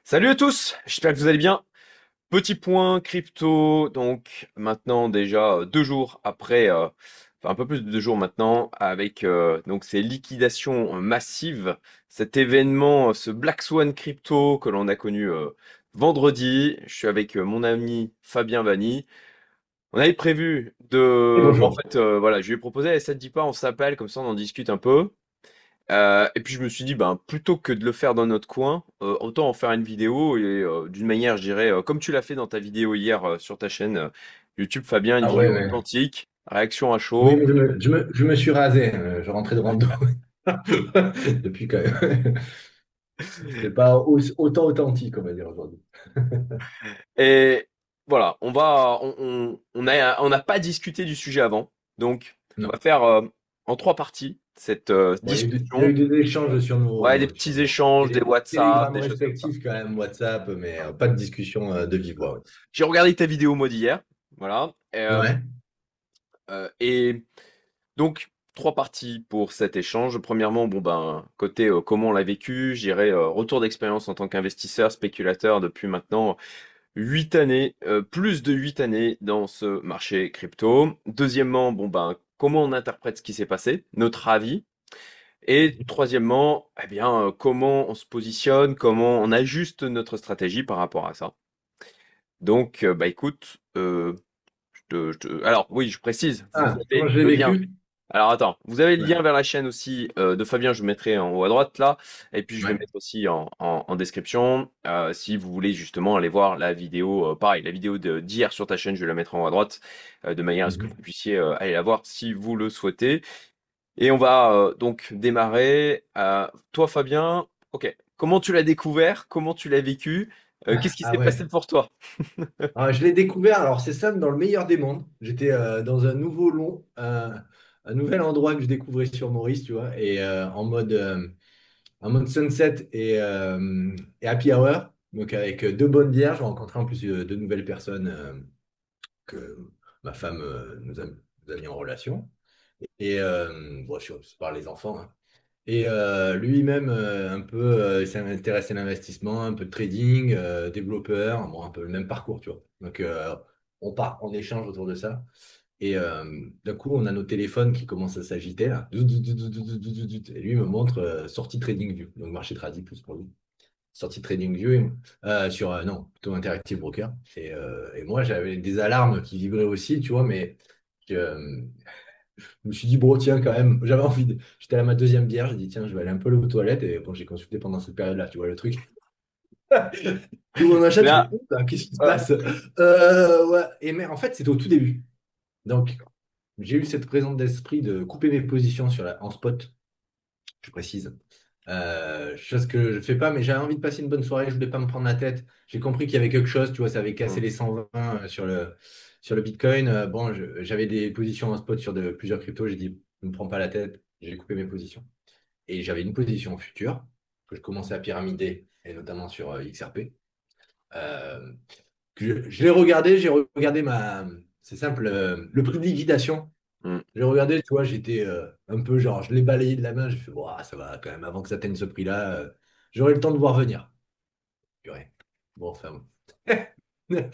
Salut à tous, j'espère que vous allez bien. Petit point crypto, donc maintenant déjà 2 jours après, enfin un peu plus de 2 jours maintenant, avec donc ces liquidations massives, cet événement, ce Black Swan crypto que l'on a connu vendredi. Je suis avec mon ami Fabien Vanni. On avait prévu Et de, bon, en bonjour. fait, voilà, je lui ai proposé, ça te dit pas, on s'appelle, comme ça on en discute un peu. Et puis je me suis dit, ben, plutôt que de le faire dans notre coin, autant en faire une vidéo et d'une manière, je dirais, comme tu l'as fait dans ta vidéo hier sur ta chaîne YouTube, Fabien, une Ah ouais, vidéo ouais. authentique, réaction à Oui, chaud. mais je me suis rasé. Je rentrais de rando. Depuis quand même. C'était pas autant authentique, on va dire aujourd'hui. Et voilà, on n'a pas discuté du sujet avant, donc on va Non. faire en 3 parties cette Bon, il y a eu discussion. des échanges Ouais, des sur petits nos échanges, des WhatsApp, télégrammes des choses comme ça. respectifs, quand même, WhatsApp, mais pas de discussion de vive voix. Ouais. J'ai regardé ta vidéo mode hier, voilà. Ouais. Et donc, 3 parties pour cet échange. Premièrement, bon ben, côté comment on l'a vécu, je dirais retour d'expérience en tant qu'investisseur, spéculateur depuis maintenant 8 années, plus de 8 années dans ce marché crypto. Deuxièmement, bon ben, comment on interprète ce qui s'est passé, notre avis. Et troisièmement, eh bien, comment on se positionne, comment on ajuste notre stratégie par rapport à ça. Donc, bah écoute, alors oui, je précise, vous Ah, comment avez je l'ai le lien. vécu? Alors attends, vous avez le Ouais. lien vers la chaîne aussi de Fabien, je mettrai en haut à droite là, et puis je vais Ouais. mettre aussi en description si vous voulez justement aller voir la vidéo, pareil, la vidéo d'hier sur ta chaîne, je vais la mettre en haut à droite, de manière à ce que vous Mhm. puissiez aller la voir si vous le souhaitez. Et on va donc démarrer. Toi Fabien, ok, comment tu l'as découvert, comment tu l'as vécu, qu'est-ce qui Ah s'est passé ouais. pour toi? Alors, je l'ai découvert, alors c'est simple, dans le meilleur des mondes. J'étais dans un nouvel endroit que je découvrais sur Maurice, tu vois, et en mode sunset et happy hour. Donc avec deux bonnes bières, j'ai rencontré en plus deux nouvelles personnes que ma femme nous a mis en relation. Et bon, c'est par les enfants, hein. Et lui-même, un peu, il s'intéresse à l'investissement, un peu de trading, développeur, bon, un peu le même parcours, tu vois. Donc, on échange autour de ça. Et d'un coup, on a nos téléphones qui commencent à s'agiter, là. Et lui il me montre sortie TradingView, donc marché trading plus pour lui. Sortie TradingView, non, plutôt Interactive Broker. Et moi, j'avais des alarmes qui vibraient aussi, tu vois, mais je me suis dit, bon, tiens, quand même, j'avais envie de. J'étais à ma deuxième bière, j'ai dit, tiens, je vais aller un peu aux toilettes. Et bon, j'ai consulté pendant cette période-là, tu vois le truc. J'ouvre mon achat, je fais, Là, putain, qu'est-ce qui se euh, passe? Ouais. Et mais en fait, c'était au tout début. Donc, j'ai eu cette présence d'esprit de couper mes positions en spot, je précise. Chose que je ne fais pas, mais j'avais envie de passer une bonne soirée, je voulais pas me prendre la tête. J'ai compris qu'il y avait quelque chose, tu vois, ça avait cassé hmm. les 120 sur le Bitcoin. Bon, j'avais des positions en spot sur plusieurs cryptos, j'ai dit, ne me prends pas la tête, j'ai coupé mes positions. Et j'avais une position future que je commençais à pyramider, et notamment sur XRP. Euh, je l'ai regardé, j'ai regardé c'est simple, le prix de liquidation. Hmm. J'ai regardé, tu vois, j'étais un peu genre, je l'ai balayé de la main, j'ai fait, bon, ça va quand même, avant que ça atteigne ce prix-là, j'aurai le temps de voir venir. Purée. Bon, enfin. Bon.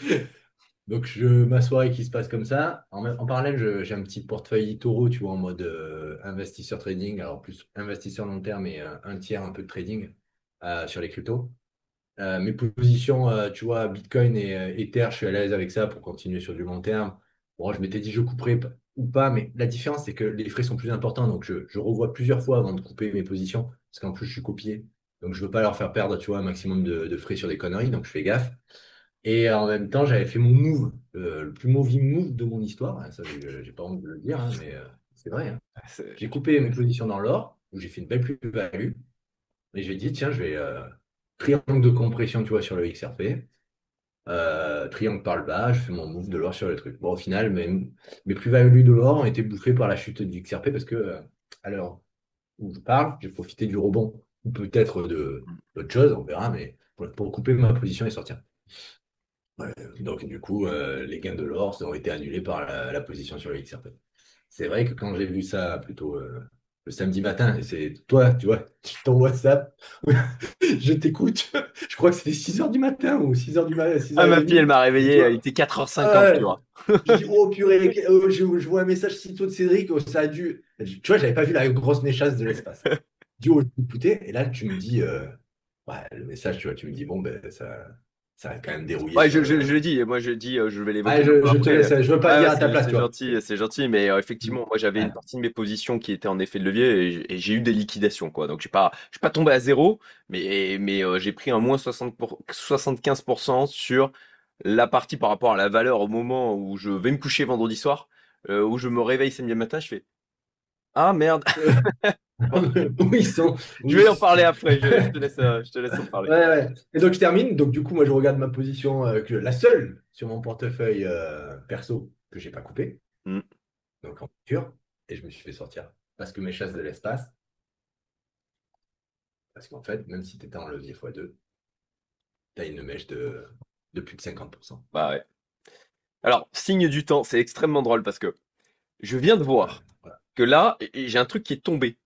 Donc, ma soirée qui se passe comme ça. En parallèle, j'ai un petit portefeuille Toro, tu vois, en mode investisseur trading, alors plus investisseur long terme et un tiers un peu de trading sur les cryptos. Mes positions, tu vois, Bitcoin et Ether, je suis à l'aise avec ça pour continuer sur du long terme. Bon, je m'étais dit je couperais ou pas, mais la différence, c'est que les frais sont plus importants. Donc, je revois plusieurs fois avant de couper mes positions, parce qu'en plus, je suis copié. Donc, je veux pas leur faire perdre, tu vois, un maximum de frais sur des conneries. Donc, je fais gaffe. Et en même temps, j'avais fait mon move, le plus mauvais move de mon histoire. Ça, j'ai pas honte de le dire, hein, mais c'est vrai, hein. C'est- J'ai coupé mes positions dans l'or, où j'ai fait une belle plus-value. Et j'ai dit, tiens, je vais triangle de compression, tu vois, sur le XRP. Triangle par le bas, je fais mon move de l'or sur le truc. Bon, au final, mes plus-values de l'or ont été bouffées par la chute du XRP parce que, à l'heure où je parle, j'ai profité du rebond, ou peut-être d'autres choses, on verra, mais pour couper ma position et sortir. Ouais, donc, du coup, les gains de l'or ont été annulés par la position sur le XRP. C'est vrai que quand j'ai vu ça plutôt le samedi matin, et c'est toi, tu vois, ton WhatsApp, je t'écoute. Je crois que c'était 6 heures du matin ou 6 heures du matin, Ah, ma fille, elle 6h30. m'a Et réveillé, tu vois, il était 4h50, ah tu ouais, vois. je dis, oh purée, je vois un message si tôt de Cédric, oh, ça a dû. Tu vois, j'avais pas vu la grosse méchasse de l'espace. Je dis, oh, je vais écouter, et là, tu me dis, ouais, le message, tu vois, tu me dis, bon, ben, ça a quand même dérouillé Ouais, sur je le. l'ai dit, et moi je dis, je vais l'évoquer Ouais, un peu je te laisse, après. je veux pas le Ouais, dire ouais, à ta place, tu vois. c'est gentil, mais Mm. effectivement, moi j'avais une Ouais. partie de mes positions qui était en effet de levier et j'ai eu des liquidations, quoi. Donc je suis pas tombé à zéro, mais j'ai pris un moins 75% sur la partie par rapport à la valeur au moment où je vais me coucher vendredi soir, où je me réveille samedi matin, je fais, ah merde, bon, Où ils sont? je Oui. vais en parler après, je te laisse en parler. Ouais, ouais. Et donc je termine. Donc du coup, moi je regarde ma position, la seule sur mon portefeuille perso que j'ai pas coupé, Hmm. donc en pur, et je me suis fait sortir. Parce que mes chasses de l'espace, parce qu'en fait, même si tu étais en levier x2, tu as une mèche de plus de 50%. Bah ouais. Alors, signe du temps, c'est extrêmement drôle parce que je viens de Ouais, voir voilà. que là, j'ai un truc qui est tombé.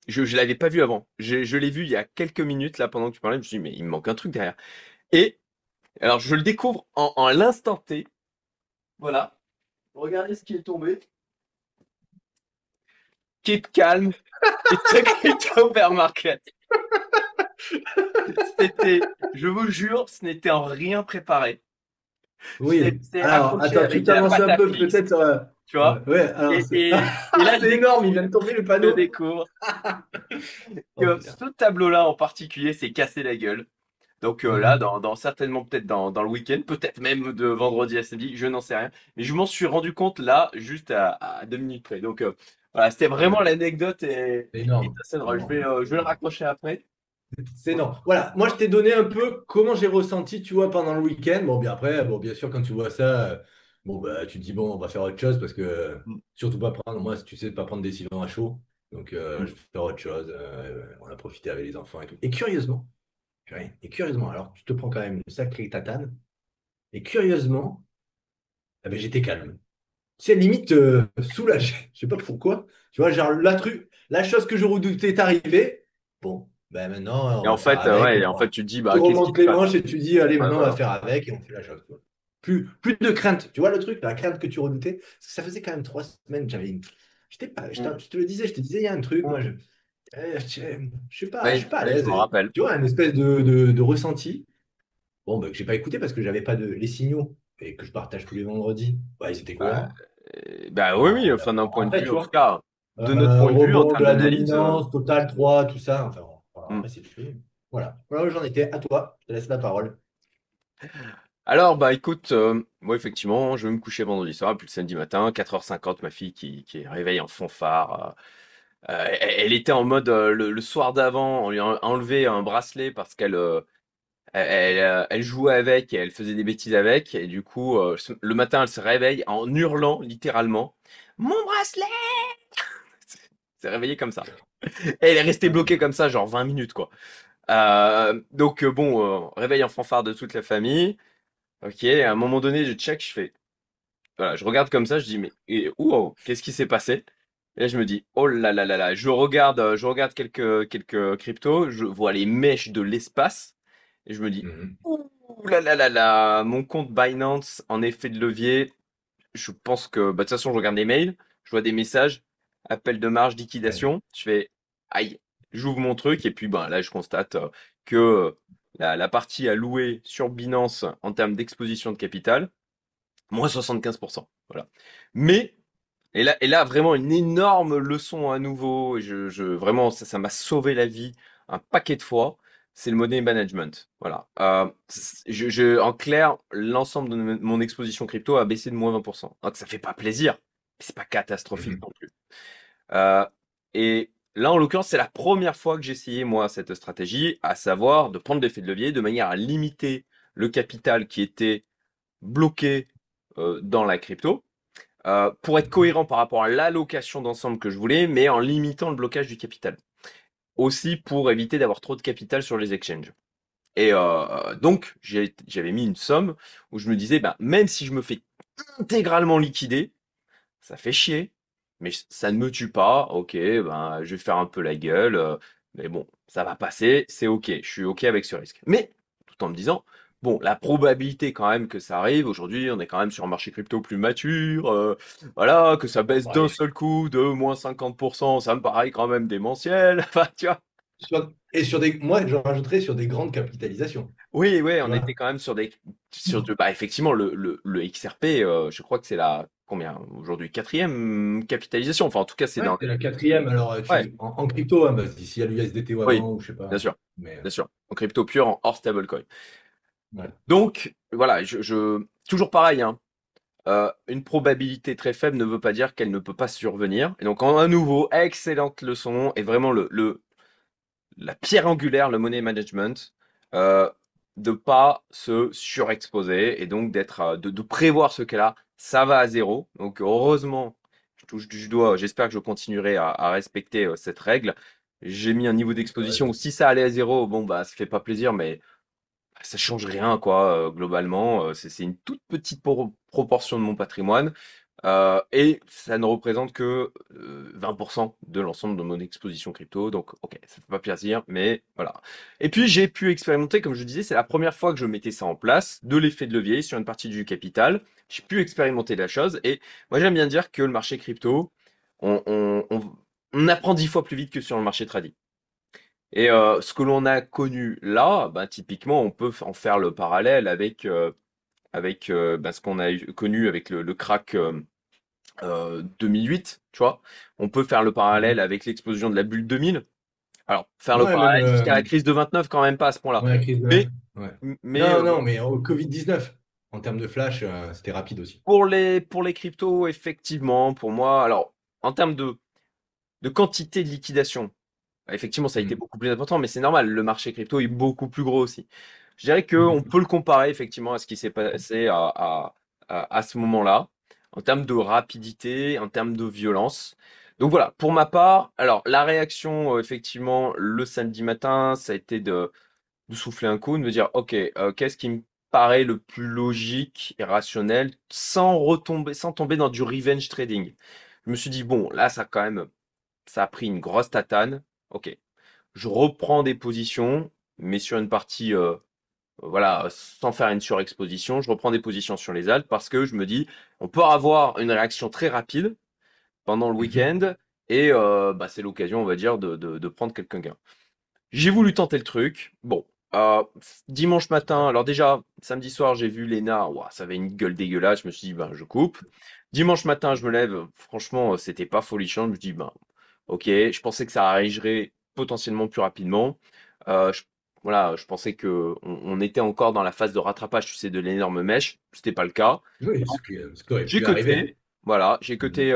Je l'avais pas vu avant. Je l'ai vu il y a quelques minutes là pendant que tu parlais. Je me suis dit, mais il me manque un truc derrière. Et alors, je le découvre en l'instant T. Voilà. Regardez ce qui est tombé. Keep calm. It's a crypto bear market. C'était, je vous jure, ce n'était en rien préparé. Oui. C'est Alors, accroché attends, tu avec de la t'avances pâte un à peu fixe, peut-être sur. tu vois. Ouais, alors Et, c'est. et, et là, C'est énorme, il vient de tomber le je panneau. découvre Oh que putain. ce tableau-là en particulier s'est cassé la gueule. Donc là, Mhm. certainement peut-être dans le week-end, peut-être même de vendredi à samedi, je n'en sais rien. Mais je m'en suis rendu compte là, juste à 2 minutes près. Donc voilà, c'était vraiment Ouais, l'anecdote c'est et énorme. assez drôle. Non. Je vais le raccrocher après. C'est non. Voilà, moi je t'ai donné un peu comment j'ai ressenti, tu vois, pendant le week-end. Bon, bien après, bon, bien sûr, quand tu vois ça, bon, bah, tu te dis, bon, on va faire autre chose parce que Mm, surtout pas prendre, moi, tu sais, pas prendre des décision à chaud. Donc, mm. je vais faire autre chose. On a profité avec les enfants et tout. Et curieusement, alors, tu te prends quand même une sacrée tatane. Et curieusement, eh ben, j'étais calme. C'est limite soulagé. Je sais pas pourquoi. Tu vois, genre, la chose que je redoutais est arrivée. Bon, ben maintenant, on Et en va faire fait, avec. ouais, en fait, tu te dis, Tu bah, qu'est-ce qui remontes se les passe? manches et tu dis, allez, Ouais, maintenant, on va voilà. faire avec et on fait la chose, quoi. Plus de crainte. Tu vois le truc, la crainte que tu redoutais? Parce que ça faisait quand même 3 semaines. J'étais pas, Mm, je te le disais, il y a un truc, moi, mm. je Oui, suis pas à oui, je l'aise. me Et, rappelle. tu vois, une espèce de ressenti. Bon, ben, que j'ai pas écouté parce que j'avais pas les signaux et que je partage tous les vendredis. Ouais, ils étaient Bah, cohérents. bah oui, oui, On enfin d'un apprend point de après, vue, tu en tout vois. cas, de notre point de vue, en Rebond de termes la d'analyse. dominance, total 3 tout ça. Enfin, bon, Mm. après, c'est fini. Voilà. Voilà où j'en étais. À toi, je te laisse la parole. Alors, bah écoute, moi effectivement, je vais me coucher vendredi soir, puis le samedi matin, 4h50, ma fille qui réveille en fanfare. Elle était en mode le soir d'avant, on lui a enlevé un bracelet parce elle jouait avec et elle faisait des bêtises avec. Et du coup, le matin, elle se réveille en hurlant littéralement, mon bracelet! C'est réveillée comme ça. Et elle est restée bloquée comme ça, genre 20 minutes, quoi. Donc bon, réveil en fanfare de toute la famille. Ok, à un moment donné, je check, je fais. Voilà, je regarde comme ça, je dis, mais wow, qu'est-ce qui s'est passé? Et là, je me dis, oh là là là là, je regarde quelques cryptos, je vois les mèches de l'espace, et je me dis, Mhm. ouh là là là là, mon compte Binance en effet de levier, je pense que, bah, de toute façon, je regarde les mails, je vois des messages, appel de marge, Ouais. liquidation, je fais, aïe, j'ouvre mon truc, et puis, ben, là, je constate que la partie à louer sur Binance en termes d'exposition de capital, moins 75%. Voilà. Mais, et là, vraiment une énorme leçon à nouveau. Vraiment, ça m'a sauvé la vie un paquet de fois. C'est le money management. Voilà. En clair, l'ensemble de mon exposition crypto a baissé de moins 20%. Donc, ça fait pas plaisir, mais c'est pas catastrophique Mhm. non plus. Euh, et là, en l'occurrence, c'est la première fois que j'ai essayé, moi, cette stratégie, à savoir de prendre l'effet de levier de manière à limiter le capital qui était bloqué dans la crypto pour être Mhm. cohérent par rapport à l'allocation d'ensemble que je voulais, mais en limitant le blocage du capital. Aussi pour éviter d'avoir trop de capital sur les exchanges. Et donc, j'avais mis une somme où je me disais, ben, même si je me fais intégralement liquider, ça fait chier. mais ça ne me tue pas. Ok, ben, je vais faire un peu la gueule, mais bon, ça va passer, c'est ok. Je suis ok avec ce risque. Mais tout en me disant, bon, la probabilité quand même que ça arrive. Aujourd'hui, on est quand même sur un marché crypto plus mature. Voilà, que ça Bon, baisse bah, d'un seul coup de moins 50%, ça me paraît quand même démentiel. Enfin, tu vois. et sur des, moi, je rajouterais sur des grandes capitalisations, Oui, oui, tu on était vois. quand même bah, effectivement, le XRP, je crois que c'est la, combien, aujourd'hui, quatrième capitalisation. Enfin, en tout cas, c'est Ouais, dans c'est les, la quatrième. Alors, ouais, en crypto, hein, bah, s'il y a l'USDT ou oui, avant, ou je sais bien pas. sûr, Mais bien sûr. En crypto pure, en hors stablecoin. ouais. Donc, voilà, toujours pareil, hein. Une probabilité très faible ne veut pas dire qu'elle ne peut pas survenir. Et donc, à nouveau, excellente leçon et vraiment la pierre angulaire, le money management, euh, de pas se surexposer et donc de prévoir ce qu'elle a. Ça va à zéro. Donc, heureusement, je touche du doigt. J'espère que je continuerai à respecter cette règle. J'ai mis un niveau T'as d'exposition où raison. si ça allait à zéro, bon, bah, ça fait pas plaisir, mais ça change rien, quoi, globalement. C'est une toute petite proportion de mon patrimoine. Et ça ne représente que 20% de l'ensemble de mon exposition crypto. Donc, ok, ça fait pas plaisir, mais voilà. Et puis, j'ai pu expérimenter, comme je disais, c'est la première fois que je mettais ça en place, de l'effet de levier sur une partie du capital. J'ai pu expérimenter la chose. Et moi, j'aime bien dire que le marché crypto, on, on, on, on apprend 10 fois plus vite que sur le marché trading. Et ce que l'on a connu là, bah, typiquement, on peut en faire le parallèle avec bah, ce qu'on a connu avec le crack 2008, tu vois. On peut faire le parallèle Mhm. avec l'explosion de la bulle 2000. Alors, faire le Ouais, même parallèle jusqu'à la crise de 29, quand même pas à ce point-là. ouais, la crise de... Mais, ouais. mais Non, non, mais au Covid-19, en termes de flash, c'était rapide aussi. pour les cryptos, effectivement, pour moi, alors, en termes de quantité de liquidation, effectivement, ça a été Mhm. beaucoup plus important, mais c'est normal, le marché crypto est beaucoup plus gros aussi. Je dirais qu'on Mhm. peut le comparer effectivement à ce qui s'est passé à ce moment-là, en termes de rapidité, en termes de violence. Donc voilà, pour ma part, alors la réaction, effectivement, le samedi matin, ça a été de souffler un coup, de me dire, OK, qu'est-ce qui me paraît le plus logique et rationnel sans tomber dans du revenge trading. Je me suis dit, bon, là, ça a pris une grosse tatane. OK, je reprends des positions, mais sur une partie, voilà, sans faire une surexposition, je reprends des positions sur les Alpes parce que je me dis, on peut avoir une réaction très rapide pendant le Mhm. week-end et bah, c'est l'occasion, on va dire, de prendre quelques gains. J'ai voulu tenter le truc. Bon, euh, dimanche matin, alors déjà, samedi soir, j'ai vu Lena, ouah, ça avait une gueule dégueulasse, je me suis dit, ben, je coupe. Dimanche matin, je me lève, franchement, c'était pas folichon, je me dis, ben, ok, je pensais que ça arriverait potentiellement plus rapidement. Je, voilà, je pensais que on était encore dans la phase de rattrapage, tu sais, de l'énorme mèche. C'était pas le cas. Oui, Donc, ce qui aurait j'ai pu arriver. coté. Voilà, j'ai Mhm. coté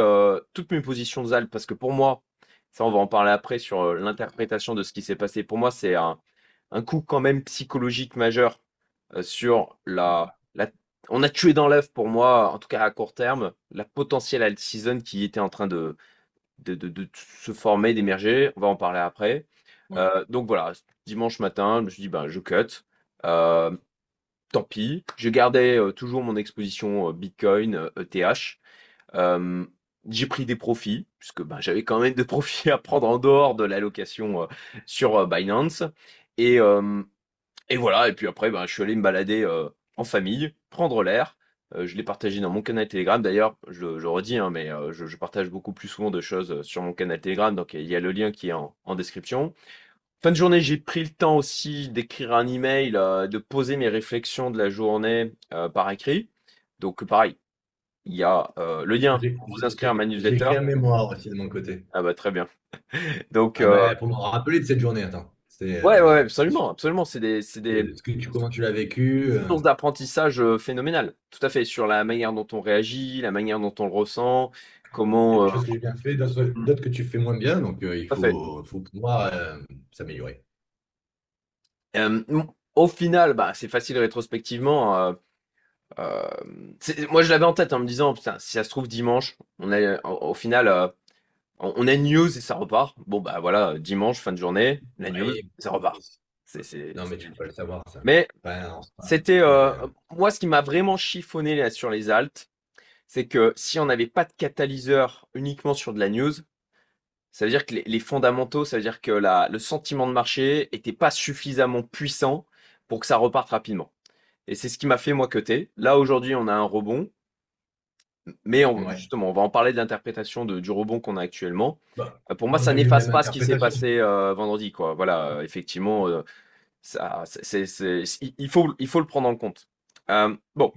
toutes mes positions de ZAL parce que pour moi, ça on va en parler après sur l'interprétation de ce qui s'est passé. Pour moi, c'est un coup quand même psychologique majeur sur On a tué dans l'œuf pour moi, en tout cas à court terme, la potentielle alt season qui était en train de se former, d'émerger. On va en parler après. Ouais. Donc voilà, dimanche matin, je me suis dit, ben, je cut. Euh, Tant pis. Je gardais toujours mon exposition Bitcoin, ETH. Euh, j'ai pris des profits, puisque ben, j'avais quand même des profits à prendre en dehors de l'allocation sur Binance. Et, euh, et voilà, et puis après, ben, je suis allé me balader en famille, prendre l'air. Je l'ai partagé dans mon canal Telegram. D'ailleurs, je redis, hein, mais je partage beaucoup plus souvent de choses sur mon canal Telegram. Donc, il y a le lien qui est en description. Fin de journée, j'ai pris le temps aussi d'écrire un email, de poser mes réflexions de la journée par écrit. Donc, pareil, il y a le lien J'ai pour vous j'ai- inscrire à ma j'ai newsletter. écrit un mémoire aussi de mon côté. Ah bah très bien. Donc, Ah bah, pour me rappeler de cette journée, attends. ouais, ouais, ouais, C'est absolument, absolument. C'est des comment tu l'as vécu. sources d'apprentissage phénoménales. Tout à fait, sur la manière dont on réagit, la manière dont on le ressent, Il y a comment... des choses que j'ai bien fait, d'autres que tu fais moins bien, donc il tout à fait. faut pouvoir s'améliorer. Euh, Au final, bah, c'est facile rétrospectivement. Euh, moi, je l'avais en tête en me disant, putain, si ça se trouve dimanche, au final, on a une news et ça repart. Bon, bah voilà, dimanche, fin de journée, la news, Ouais, ça repart. C'est, c'est- non, mais tu peux pas le savoir, ça. Mais Enfin, non, c'était, mais, moi, ce qui m'a vraiment chiffonné là, sur les alts, c'est que si on n'avait pas de catalyseur uniquement sur de la news, ça veut dire que les fondamentaux, ça veut dire que le sentiment de marché était pas suffisamment puissant pour que ça reparte rapidement. Et c'est ce qui m'a fait moi cutter. Là aujourd'hui, on a un rebond, mais Ouais. justement, on va en parler de l'interprétation du rebond qu'on a actuellement. Bah, Pour moi, on ça a eu la n'efface même pas ce qui s'est interprétation. passé vendredi, quoi. Voilà, effectivement, ça, il faut le prendre en compte. Bon,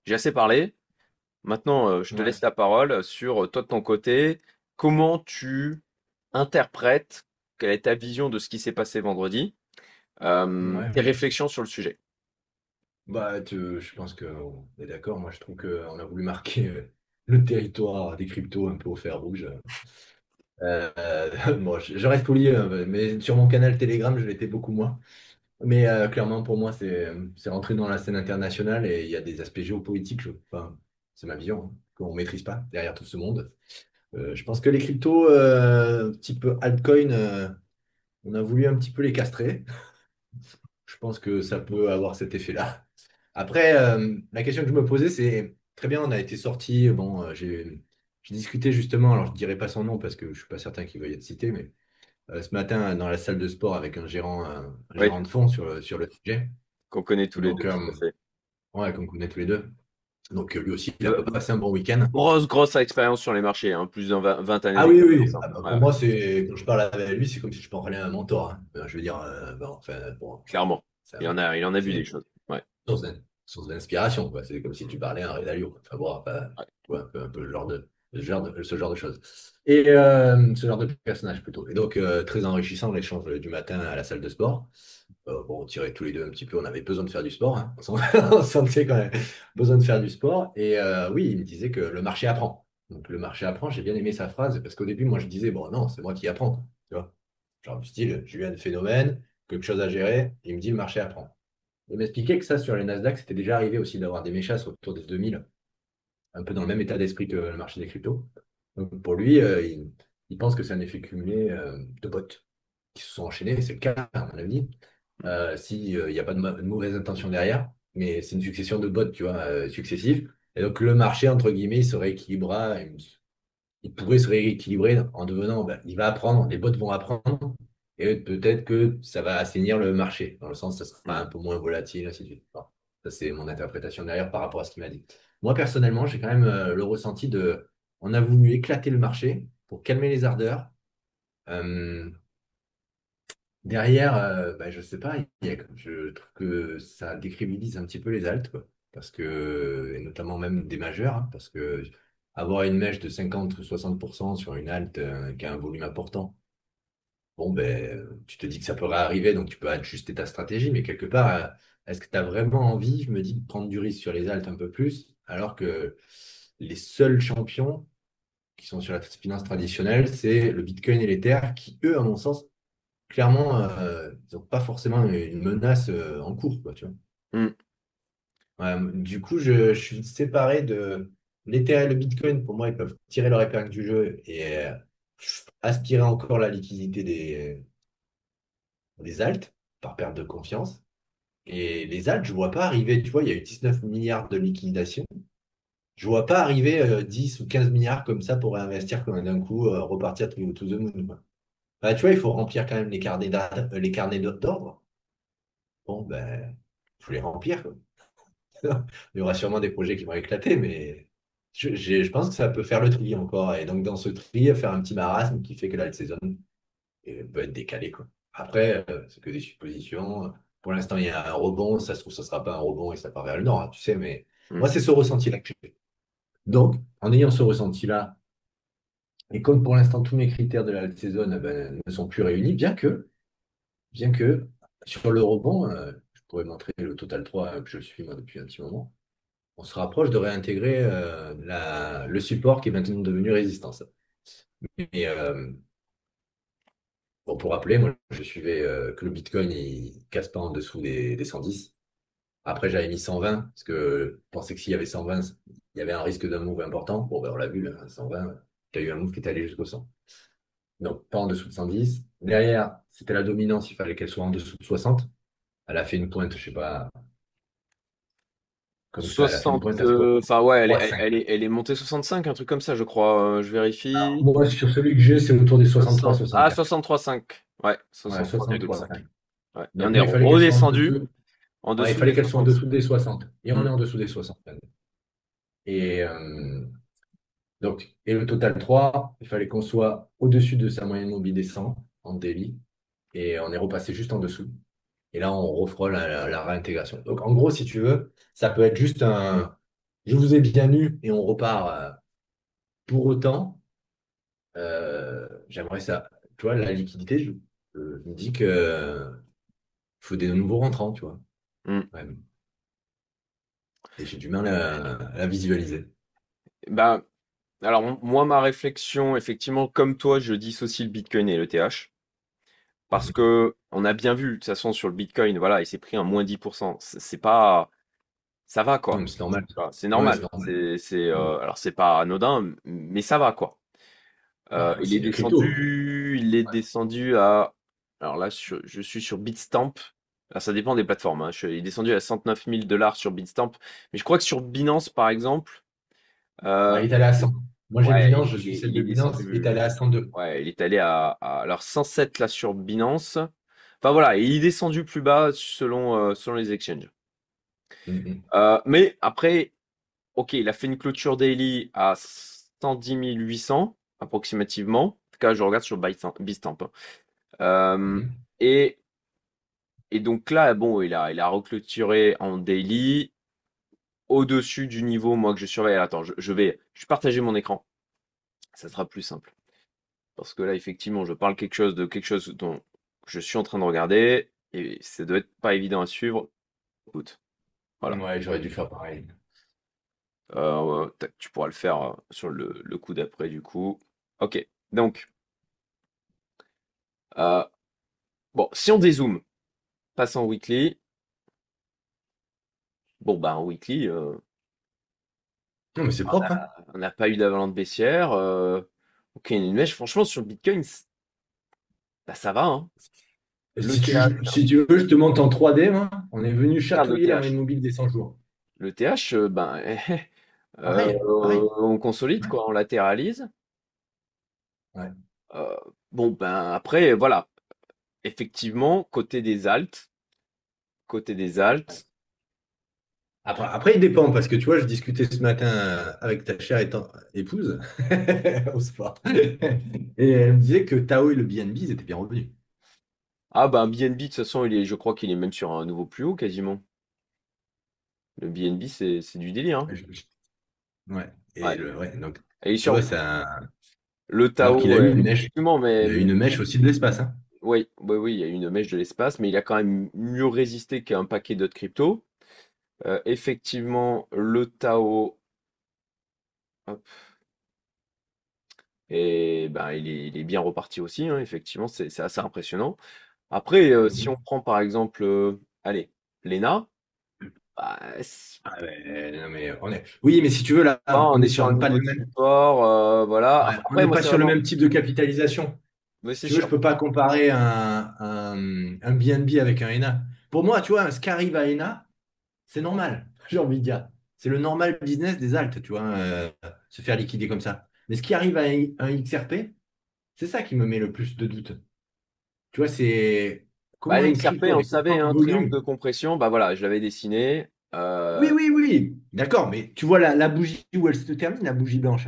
j'ai assez parlé. Maintenant, je te Ouais. laisse la parole sur toi de ton côté. Comment tu interprètes, quelle est ta vision de ce qui s'est passé vendredi, Ouais. tes réflexions sur le sujet. Je pense qu'on est d'accord. Moi, je trouve qu'on a voulu marquer le territoire des cryptos un peu au fer rouge. Bon, je reste poli, mais sur mon canal Telegram, je l'étais beaucoup moins. Mais clairement, pour moi, c'est rentrer dans la scène internationale et il y a des aspects géopolitiques, enfin, c'est ma vision, hein, qu'on ne maîtrise pas derrière tout ce monde. Je pense que les cryptos, type altcoin, on a voulu un petit peu les castrer. Je pense que ça peut avoir cet effet-là. Après, la question que je me posais, c'est très bien, on a été sorti. Bon, j'ai discuté justement, alors je ne dirai pas son nom parce que je ne suis pas certain qu'il veuille être cité, mais ce matin dans la salle de sport avec un Oui, gérant de fonds sur le sujet. qu'on connaît tous les deux, Donc, tout à fait. ouais, qu'on connaît tous les deux. Donc, lui aussi, il a pas Euh, passé un bon week-end. grosse expérience sur les marchés, hein, plus de 20 années Ah oui, d'expérience, oui. hein. Ah bah, Ouais, pour ouais, moi, quand je parle avec lui, c'est comme si je parlais à un mentor, hein. Je veux dire, bon, enfin, bon, clairement. ça- Il en a vu des c'est choses. Ouais, source d'inspiration, quoi. C'est comme si tu parlais à un Ray Dalio. Enfin, bon, enfin, ouais. ouais, un peu ce genre de choses. Et ce genre de personnage plutôt. Et donc, très enrichissant l'échange du matin à la salle de sport. Bon, on tirait tous les deux un petit peu, on avait besoin de faire du sport, hein. On sentait quand même besoin de faire du sport. Et oui, il me disait que le marché apprend. Donc, le marché apprend, j'ai bien aimé sa phrase, parce qu'au début, moi, je disais, bon, non, c'est moi qui apprends, quoi. Tu vois? Genre du style, j'ai eu un phénomène, quelque chose à gérer, et il me dit, le marché apprend. Il m'expliquait que ça, sur les Nasdaq, c'était déjà arrivé aussi d'avoir des méchasses autour des 2000, un peu dans le même état d'esprit que le marché des cryptos. Donc, pour lui, il pense que c'est un effet cumulé de bots qui se sont enchaînés, c'est le cas, à mon avis, si, il n'y a pas de mauvaise intention derrière, mais c'est une succession de bots, tu vois, successives. Et donc, le marché, entre guillemets, il se rééquilibrera, il pourrait se rééquilibrer en devenant, ben, il va apprendre, les bots vont apprendre, et peut-être que ça va assainir le marché, dans le sens que ça sera Hmm, un peu moins volatile, ainsi de suite. Bon, ça, c'est mon interprétation derrière par rapport à ce qu'il m'a dit. Moi, personnellement, j'ai quand même le ressenti on a voulu éclater le marché pour calmer les ardeurs. Euh, Derrière, je sais pas, je trouve que ça décrédibilise un petit peu les altes, quoi. Parce que, et notamment même des majeurs, hein, parce que avoir une mèche de 50 ou 60% sur une alt qui a un volume important, bon, tu te dis que ça pourrait arriver, donc tu peux ajuster ta stratégie, mais quelque part, est-ce que tu as vraiment envie, je me dis, de prendre du risque sur les altes un peu plus, alors que les seuls champions qui sont sur la finance traditionnelle, c'est le Bitcoin et l'Ether, qui, eux, à mon sens, clairement, ils n'ont pas forcément une menace en cours, quoi, tu vois. hmm, Ouais, du coup, je suis séparé de l'Ether et le Bitcoin. Pour moi, ils peuvent tirer leur épingle du jeu et aspirer encore la liquidité des alts par perte de confiance. Et les alts, je vois pas arriver, tu vois, il y a eu 19 milliards de liquidation. Je vois pas arriver 10 ou 15 milliards comme ça pour réinvestir comme d'un coup, repartir to the moon, quoi. Bah, tu vois, il faut remplir quand même les carnets d'ordre. Bon, ben, il faut les remplir, quoi. Il y aura sûrement des projets qui vont éclater, mais je pense que ça peut faire le tri encore. Et donc, dans ce tri, faire un petit marasme qui fait que la saison peut être décalée, quoi. Après, c'est que des suppositions. Pour l'instant, il y a un rebond. Ça se trouve, ça ne sera pas un rebond et ça part vers le nord, hein, tu sais. Mais hmm, moi, c'est ce ressenti-là que j'ai. Donc, en ayant ce ressenti-là, et comme pour l'instant, tous mes critères de la saison ne sont plus réunis, bien que sur le rebond, je pourrais montrer le Total 3 que je suis moi depuis un petit moment. On se rapproche de réintégrer le support qui est maintenant devenu résistance. Et bon, pour rappeler, moi, je suivais que le Bitcoin il casse pas en dessous des 110. Après, j'avais mis 120 parce que je pensais que s'il y avait 120, il y avait un risque d'un move important. Bon, ben, on l'a vu, hein, 120, il y a eu un move qui est allé jusqu'au 100. Donc, pas en dessous de 110. Derrière, c'était la dominance, il fallait qu'elle soit en dessous de 60. Elle a fait une pointe, je sais pas, comme ça, elle a fait une 60, pointe à enfin ouais, 63,5. elle est montée 65, un truc comme ça, je crois. Je vérifie. Moi, sur celui que j'ai, c'est autour des 60, ah, 63-64. 63,5. Ouais, Ouais, 63,5. 63,5. Ouais. Et on Donc est moi, il fallait qu'elle soit redescendu en en ouais, il dessous des fallait qu'elle soit en 60. dessous des 60. Et Hmm. on est en dessous des 60. Et, et le total 3, il fallait qu'on soit au-dessus de sa moyenne mobile des 100 en daily. Et on est repassé juste en dessous. Et là, on refera la réintégration. Donc, en gros, si tu veux, ça peut être juste un je vous ai bien eu et on repart. Pour autant, j'aimerais ça. Tu vois, la liquidité, je me dis que faut des nouveaux rentrants, tu vois. Hmm. Ouais. Et j'ai du mal à la visualiser. Bah, alors moi, ma réflexion, effectivement, comme toi, je dissocie le Bitcoin et le TH. Parce Mhm. que on a bien vu, de toute façon, sur le Bitcoin, voilà, il s'est pris un moins 10%. C'est pas, ça va, Non, quoi. mais c'est normal. Tu vois, c'est Ouais, c'est normal. normal. Alors c'est pas anodin, mais ça va, quoi. Bah, c'est les cryptos. Il est descendu à, alors là, je suis sur Bitstamp. Alors, ça dépend des plateformes, hein. Il est descendu à 109 000 $ sur Bitstamp. Mais je crois que sur Binance, par exemple, Ouais, euh, il est allé à 100. Moi, j'ai ouais, Binance, je suis celle il de est Binance, il est descendu. allé à 102. Ouais, il est allé alors 107 là sur Binance. Enfin voilà, il est descendu plus bas selon les exchanges. Mhm. Mais après, ok, il a fait une clôture daily à 110 800 approximativement. En tout cas, je regarde sur Bitstamp, hein. Euh, Mhm. et, et donc là, bon, il a reclôturé en daily au-dessus du niveau, moi, que je surveille. Attends, je vais partager mon écran. Ça sera plus simple. Parce que là, effectivement, je parle quelque chose dont je suis en train de regarder et ça doit être pas évident à suivre. Écoute, voilà. Ouais, j'aurais dû faire pareil. Tu pourras le faire sur le coup d'après, du coup. Ok. Donc, euh, bon, si on dézoome, passe en weekly. Bon, bah, en weekly, Non, mais c'est propre, hein. on n'a pas eu d'avalanche baissière. Ok, une mèche, franchement, sur le Bitcoin, bah, ça va, hein. Le TH, Si tu veux, je te monte en 3D, moi. On est venu regarde le chatouiller la moyenne TH. mobile des 100 jours. Le TH, ben, Pareil, pareil. on consolide, Ouais. quoi, on latéralise. Ouais. Euh, bon, ben après, voilà. Effectivement, côté des altes, Après, il dépend, parce que tu vois, je discutais ce matin avec ta chère épouse au sport. Et elle me disait que Tao et le BNB, ils étaient bien revenus. ah ben BNB, de toute façon, je crois qu'il est même sur un nouveau plus haut quasiment. Le BNB, c'est du délire, hein. Ouais. Ouais. Ouais. Donc, Et tu vois, sur ça. le Alors qu'il Tao, a eu une mèche. effectivement, Il a eu une mèche aussi de l'espace, hein. oui, oui, oui, il y a eu une mèche de l'espace, mais il a quand même mieux résisté qu'un paquet d'autres cryptos. Effectivement, le Tao, hop, et ben il est bien reparti aussi, hein, effectivement, c'est assez impressionnant. Après, si on Mhm. prend par exemple, allez, Lena, bah, Ah non, mais Oui, mais si tu veux, là, on on est est sur sur un pas niveau le de même. support, voilà. Ouais, on Après, n'est moi, pas c'est sur le vraiment, même type de capitalisation. mais Si c'est tu veux, je sûr. peux pas comparer un BNB avec un ENA. Pour moi, tu vois, ce qui arrive à ENA, c'est normal, j'ai envie de dire. C'est le normal business des altes, tu vois, se faire liquider comme ça. Mais ce qui arrive à un XRP, c'est ça qui me met le plus de doute. Tu vois, c'est Bah, comment une l'XRP, crypto on le avec savait, autant de hein, triangle de volume. compression, bah voilà, je l'avais dessiné. Oui, oui, oui, d'accord, mais tu vois la bougie où elle se termine, la bougie blanche.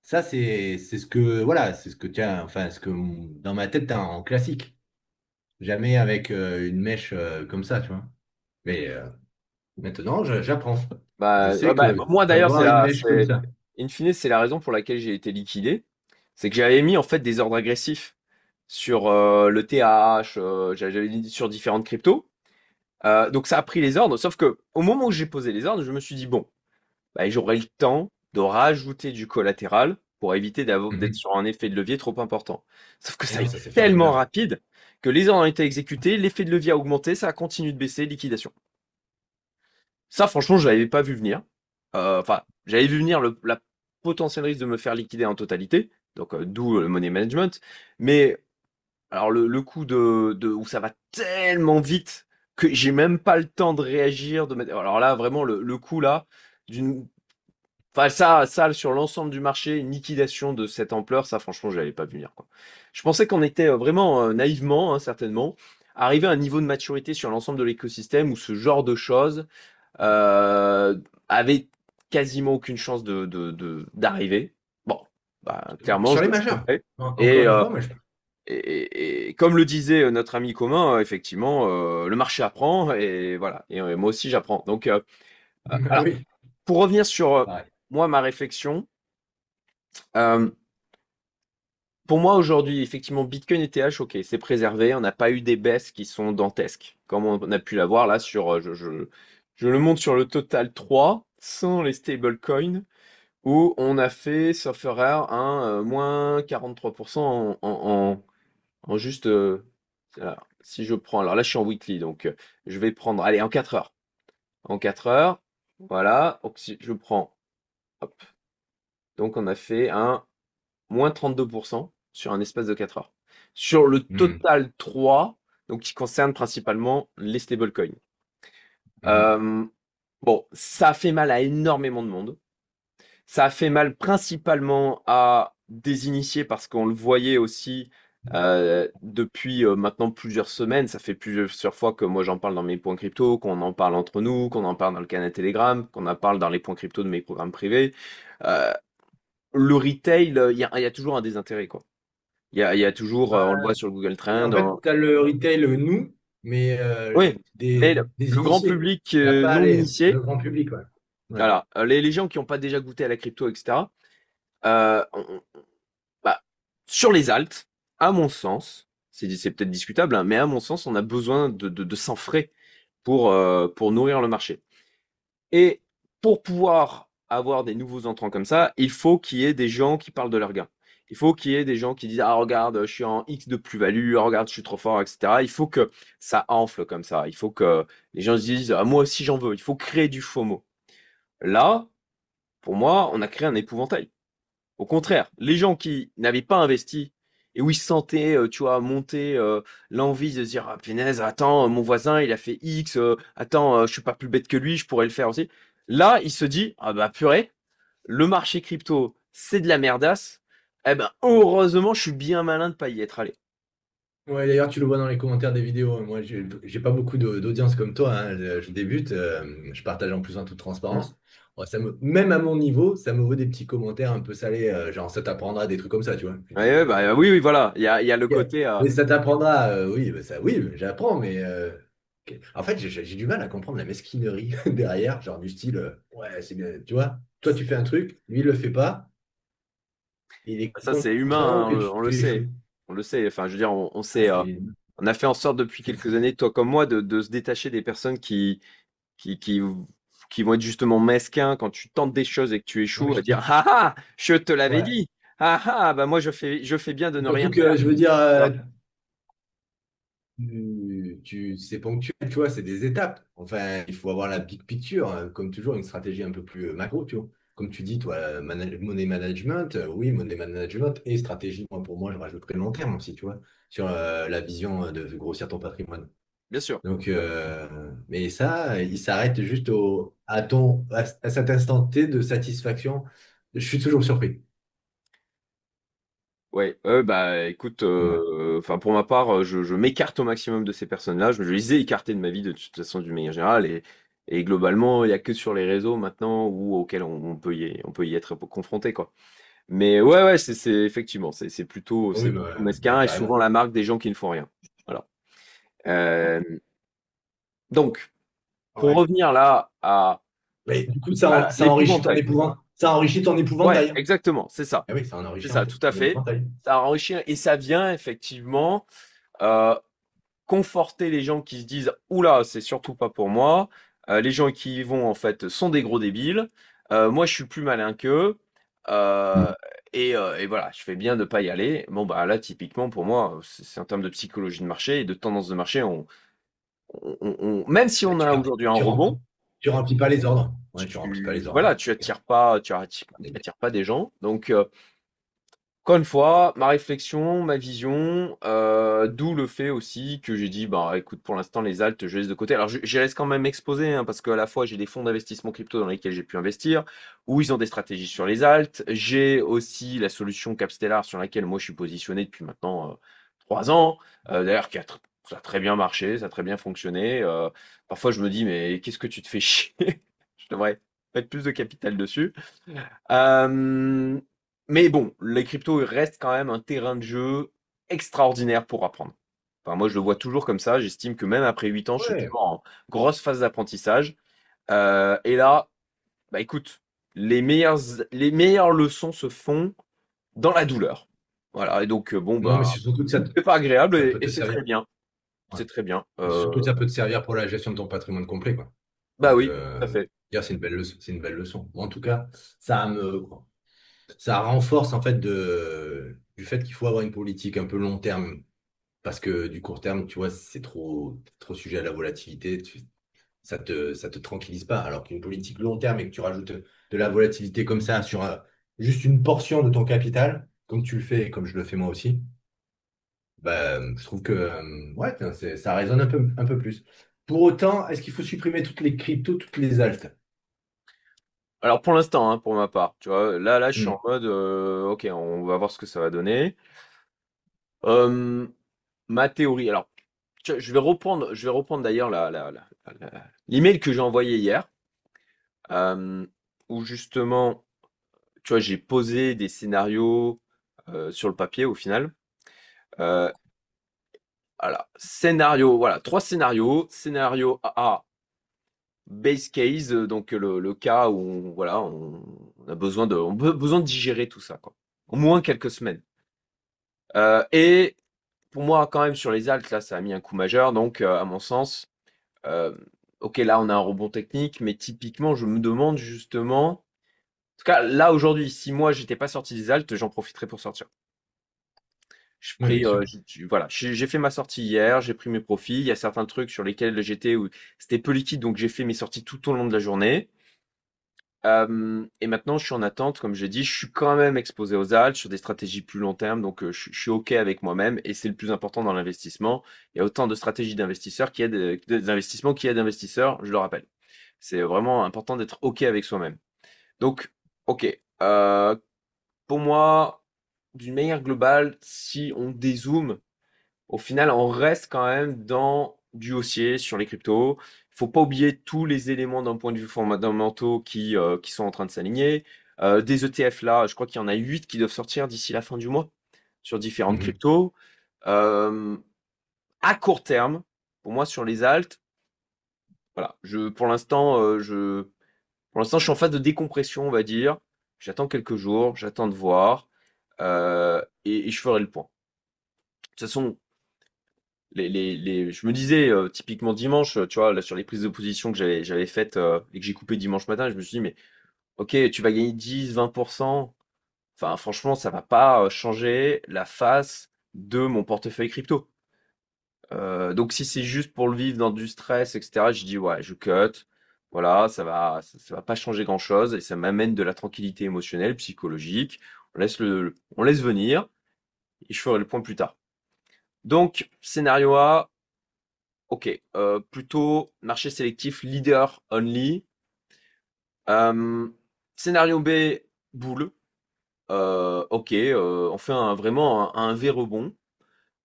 Ça, c'est ce que, voilà, c'est ce que tiens, enfin, ce que dans ma tête, t'as en classique. Jamais avec une mèche comme ça, tu vois. Mais maintenant, j'apprends. Je Bah, sais bah, que moi d'ailleurs, d'avoir une mèche comme ça. in fine, c'est la raison pour laquelle j'ai été liquidé. C'est que j'avais mis en fait des ordres agressifs sur le TH, j'avais dit sur différentes cryptos. Donc ça a pris les ordres, sauf que au moment où j'ai posé les ordres, je me suis dit bon, bah, j'aurai le temps de rajouter du collatéral pour éviter d'être Mhm. sur un effet de levier trop important. Sauf que Et ça a non, été ça s'est fait en une tellement heure. rapide que les ordres ont été exécutés, l'effet de levier a augmenté, ça a continué de baisser, liquidation. Ça, franchement, je l'avais pas vu venir. Enfin, j'avais vu venir la potentiel risque de me faire liquider en totalité, donc d'où le money management. Mais alors le coup où ça va tellement vite. que j'ai même pas le temps de réagir, de mettre. Alors là, vraiment, le coup là, d'une. Enfin, ça, sur l'ensemble du marché, une liquidation de cette ampleur, ça, franchement, je l'avais pas vu venir, quoi. Je pensais qu'on était vraiment naïvement, hein, certainement, arrivé à un niveau de maturité sur l'ensemble de l'écosystème où ce genre de choses euh, avait quasiment aucune chance d'arriver. Bon, bah, clairement, Sur je les me suis majeurs. trompé. Encore Et, une euh, fois, moi, et comme le disait notre ami commun, effectivement, le marché apprend et voilà. Et moi aussi, j'apprends. Donc, Ah alors, oui, pour revenir sur pareil. moi, ma réflexion, euh, pour moi aujourd'hui, effectivement, Bitcoin et TH, ok, c'est préservé. On n'a pas eu des baisses qui sont dantesques, comme on a pu l'avoir là sur, je le montre sur le Total 3, sans les stablecoins, où on a fait, sauf erreur, un moins 43% en juste, alors, si je prends, alors là je suis en weekly, donc je vais prendre, allez, en 4 heures. En 4 heures, voilà, donc si je prends, hop, donc on a fait un moins 32% sur un espace de 4 heures. Sur le Mhm. total 3, donc qui concerne principalement les stablecoins. Mhm. Euh, bon, ça a fait mal à énormément de monde. Ça a fait mal principalement à des initiés parce qu'on le voyait aussi depuis maintenant plusieurs semaines. Ça fait plusieurs fois que moi j'en parle dans mes points crypto, qu'on en parle entre nous, qu'on en parle dans le canal Telegram, qu'on en parle dans les points crypto de mes programmes privés. Euh, le retail, il y a toujours un désintérêt, quoi. Il y a toujours, on le voit sur le Google Trend. En fait, tu as le retail, nous, mais Oui, mais des le grand initiés. public Il n'y a pas non le initié, grand public. Ouais. Ouais. voilà, les gens qui n'ont pas déjà goûté à la crypto, etc. On, bah, sur les alts, à mon sens, c'est peut-être discutable, hein, mais à mon sens, on a besoin de sang frais pour nourrir le marché. Et pour pouvoir avoir des nouveaux entrants comme ça, il faut qu'il y ait des gens qui parlent de leurs gains. Il faut qu'il y ait des gens qui disent, ah regarde, je suis en X de plus-value, ah, regarde, je suis trop fort, etc. Il faut que ça enfle comme ça. Il faut que les gens se disent, ah, moi aussi j'en veux. Il faut créer du FOMO. Là, pour moi, on a créé un épouvantail. Au contraire, les gens qui n'avaient pas investi et où ils se sentaient, tu vois, monter l'envie de se dire, ah, punaise, attends, mon voisin, il a fait X, attends, je suis pas plus bête que lui, je pourrais le faire aussi. Là, il se dit, ah bah purée, le marché crypto, c'est de la merdasse. Eh ben, heureusement, je suis bien malin de pas y être allé. Ouais, d'ailleurs, tu le vois dans les commentaires des vidéos. Moi, j'ai pas beaucoup d'audience comme toi, hein. Je débute. Je partage en plus en toute Mm. transparence. Ouais, même à mon niveau, ça me vaut des petits commentaires un peu salés, genre ça t'apprendra des trucs comme ça, tu vois. Je Ouais, dis, ouais, bah, oui, oui, voilà. Il y a le ok. côté, Mais ça t'apprendra, oui, bah, ça, oui, j'apprends, mais ok. En fait, j'ai du mal à comprendre la mesquinerie derrière, genre du style, ouais, c'est bien, tu vois. Toi, tu fais un truc, lui, il le fait pas, il est ça, c'est humain, content hein, que on le tu sait. échoues. On le sait. Enfin, je veux dire, on Ah, sait, on a fait en sorte depuis quelques années, toi comme moi, de se détacher des personnes qui, qui, qui vont être justement mesquins quand tu tentes des choses et que tu échoues, à dire, Oui. ah ah, je te l'avais Ouais. dit. Ah ah, bah moi je fais bien de ne rien Surtout que, faire. je veux dire, Voilà. c'est ponctuel, tu vois, c'est des étapes. Enfin, il faut avoir la big picture, hein, comme toujours, une stratégie un peu plus macro, tu vois. Comme tu dis, toi, money management, oui, money management et stratégie. Moi, pour moi, je rajouterais long terme aussi, tu vois, sur la vision de grossir ton patrimoine. Bien sûr. Donc, mais ça, il s'arrête juste à cet instant T de satisfaction. Je suis toujours surpris. Ouais, bah écoute, Ouais. enfin pour ma part, je m'écarte au maximum de ces personnes-là. Je les ai écartées de ma vie de toute façon d'une manière générale et globalement, il y a que sur les réseaux maintenant où auxquels on peut y être confronté quoi. Mais ouais, ouais, c'est effectivement, c'est Oui, plutôt bah, mesquin et carrément. souvent la marque des gens qui ne font rien. Voilà. Euh, donc, pour Ouais. revenir là Mais du coup, à ça enrichit ton l'épouvantail. ça enrichit ton Ouais, épouvantail, hein. exactement, c'est ça. Ah oui, ça en C'est enrichit ça, tout à ton fait. épouvantail. Ça enrichit et ça vient effectivement euh, conforter les gens qui se disent oula, c'est surtout pas pour moi. Les gens qui y vont en fait sont des gros débiles. Moi, je suis plus malin qu'eux. Euh, et voilà, je fais bien de pas y aller. Bon bah là, typiquement pour moi, c'est en termes de psychologie de marché et de tendance de marché, même si Bah, on a aujourd'hui un rebond, tu remplis pas les ordres. Ouais, tu remplis pas les ordres. voilà, tu attires pas des gens. Donc Encore une fois, ma réflexion, ma vision, d'où le fait aussi que j'ai dit, bah écoute, pour l'instant, les alts, je laisse de côté. Alors, j'y reste quand même exposé, hein, parce qu'à la fois, j'ai des fonds d'investissement crypto dans lesquels j'ai pu investir, où ils ont des stratégies sur les alts. J'ai aussi la solution Capstellar sur laquelle moi, je suis positionné depuis maintenant 3 ans. D'ailleurs, ça a très bien marché, ça a très bien fonctionné. Parfois, je me dis, mais qu'est-ce que tu te fais chier? Je devrais mettre plus de capital dessus. Euh, mais bon, les cryptos ils restent quand même un terrain de jeu extraordinaire pour apprendre. Enfin, moi, je le vois toujours comme ça. J'estime que même après 8 ans, je suis Ouais. toujours en grosse phase d'apprentissage. Et là, bah écoute, les meilleures leçons se font dans la douleur. Voilà. Et donc, bon, Non, mais bah, c'est surtout que c'est pas agréable ça peut et te c'est très servir. bien. Ouais. C'est très bien. Mais c'est surtout que ça peut te servir pour la gestion de ton patrimoine complet, quoi. Bah Donc, oui, tout à fait. c'est une belle leçon. C'est une belle leçon. Moi, en tout cas, ça me, ça renforce en fait du fait qu'il faut avoir une politique un peu long terme parce que du court terme, tu vois, c'est trop sujet à la volatilité. Ça te tranquillise pas. Alors qu'une politique long terme et que tu rajoutes de la volatilité comme ça sur juste une portion de ton capital, comme tu le fais et comme je le fais moi aussi, bah, je trouve que ouais, tiens, ça résonne un peu plus. Pour autant, est-ce qu'il faut supprimer toutes les cryptos, toutes les altes? Alors pour l'instant, hein, pour ma part, tu vois, là, je suis Hmm. en mode, ok, on va voir ce que ça va donner. Euh, Ma théorie. Alors, je vais reprendre d'ailleurs l'email que j'ai envoyé hier, euh, où justement, tu vois, j'ai posé des scénarios sur le papier au final. Euh, voilà, voilà, 3 scénarios. Scénario A, base case, donc le cas où voilà, on a besoin de digérer tout ça, quoi. Au moins quelques semaines. Et pour moi, quand même, sur les altes, là, ça a mis un coup majeur. Donc, à mon sens, Euh, ok, là, on a un rebond technique, mais typiquement, je me demande justement. En tout cas, là, aujourd'hui, si moi, j'étais pas sorti des altes, j'en profiterais pour sortir. Oui, bien sûr. Voilà, j'ai fait ma sortie hier, j'ai pris mes profits. Il y a certains trucs sur lesquels j'étais où c'était peu liquide, donc j'ai fait mes sorties tout au long de la journée. Et maintenant, je suis en attente, comme j'ai dit, je suis quand même exposé aux altes sur des stratégies plus long terme, donc je suis OK avec moi-même et c'est le plus important dans l'investissement. Il y a autant de stratégies d'investisseurs qui aident, des investissements qui aident investisseurs, je le rappelle. C'est vraiment important d'être OK avec soi-même. Donc, OK. Pour moi, d'une manière globale, si on dézoome, au final, on reste quand même dans du haussier sur les cryptos. Il faut pas oublier tous les éléments d'un point de vue fondamentaux qui sont en train de s'aligner. Des ETF là, je crois qu'il y en a 8 qui doivent sortir d'ici la fin du mois sur différentes Mhm. cryptos. Euh, à court terme, pour moi sur les alts, voilà, pour l'instant, je suis en phase de décompression, on va dire. J'attends quelques jours, j'attends de voir et je ferai le point. De toute façon, je me disais, typiquement dimanche, tu vois, là, sur les prises de position que j'avais faites et que j'ai coupé dimanche matin, je me suis dit, mais ok, tu vas gagner 10-20%. Enfin, franchement, ça va pas changer la face de mon portefeuille crypto. Donc, si c'est juste pour le vivre dans du stress, etc., je dis, ouais, je cut. Voilà, ça va pas changer grand-chose et ça m'amène de la tranquillité émotionnelle, psychologique. On laisse venir et je ferai le point plus tard. Donc, scénario A, ok, plutôt marché sélectif, leader only. Euh, Scénario B, boule. Ok, on fait vraiment un V rebond.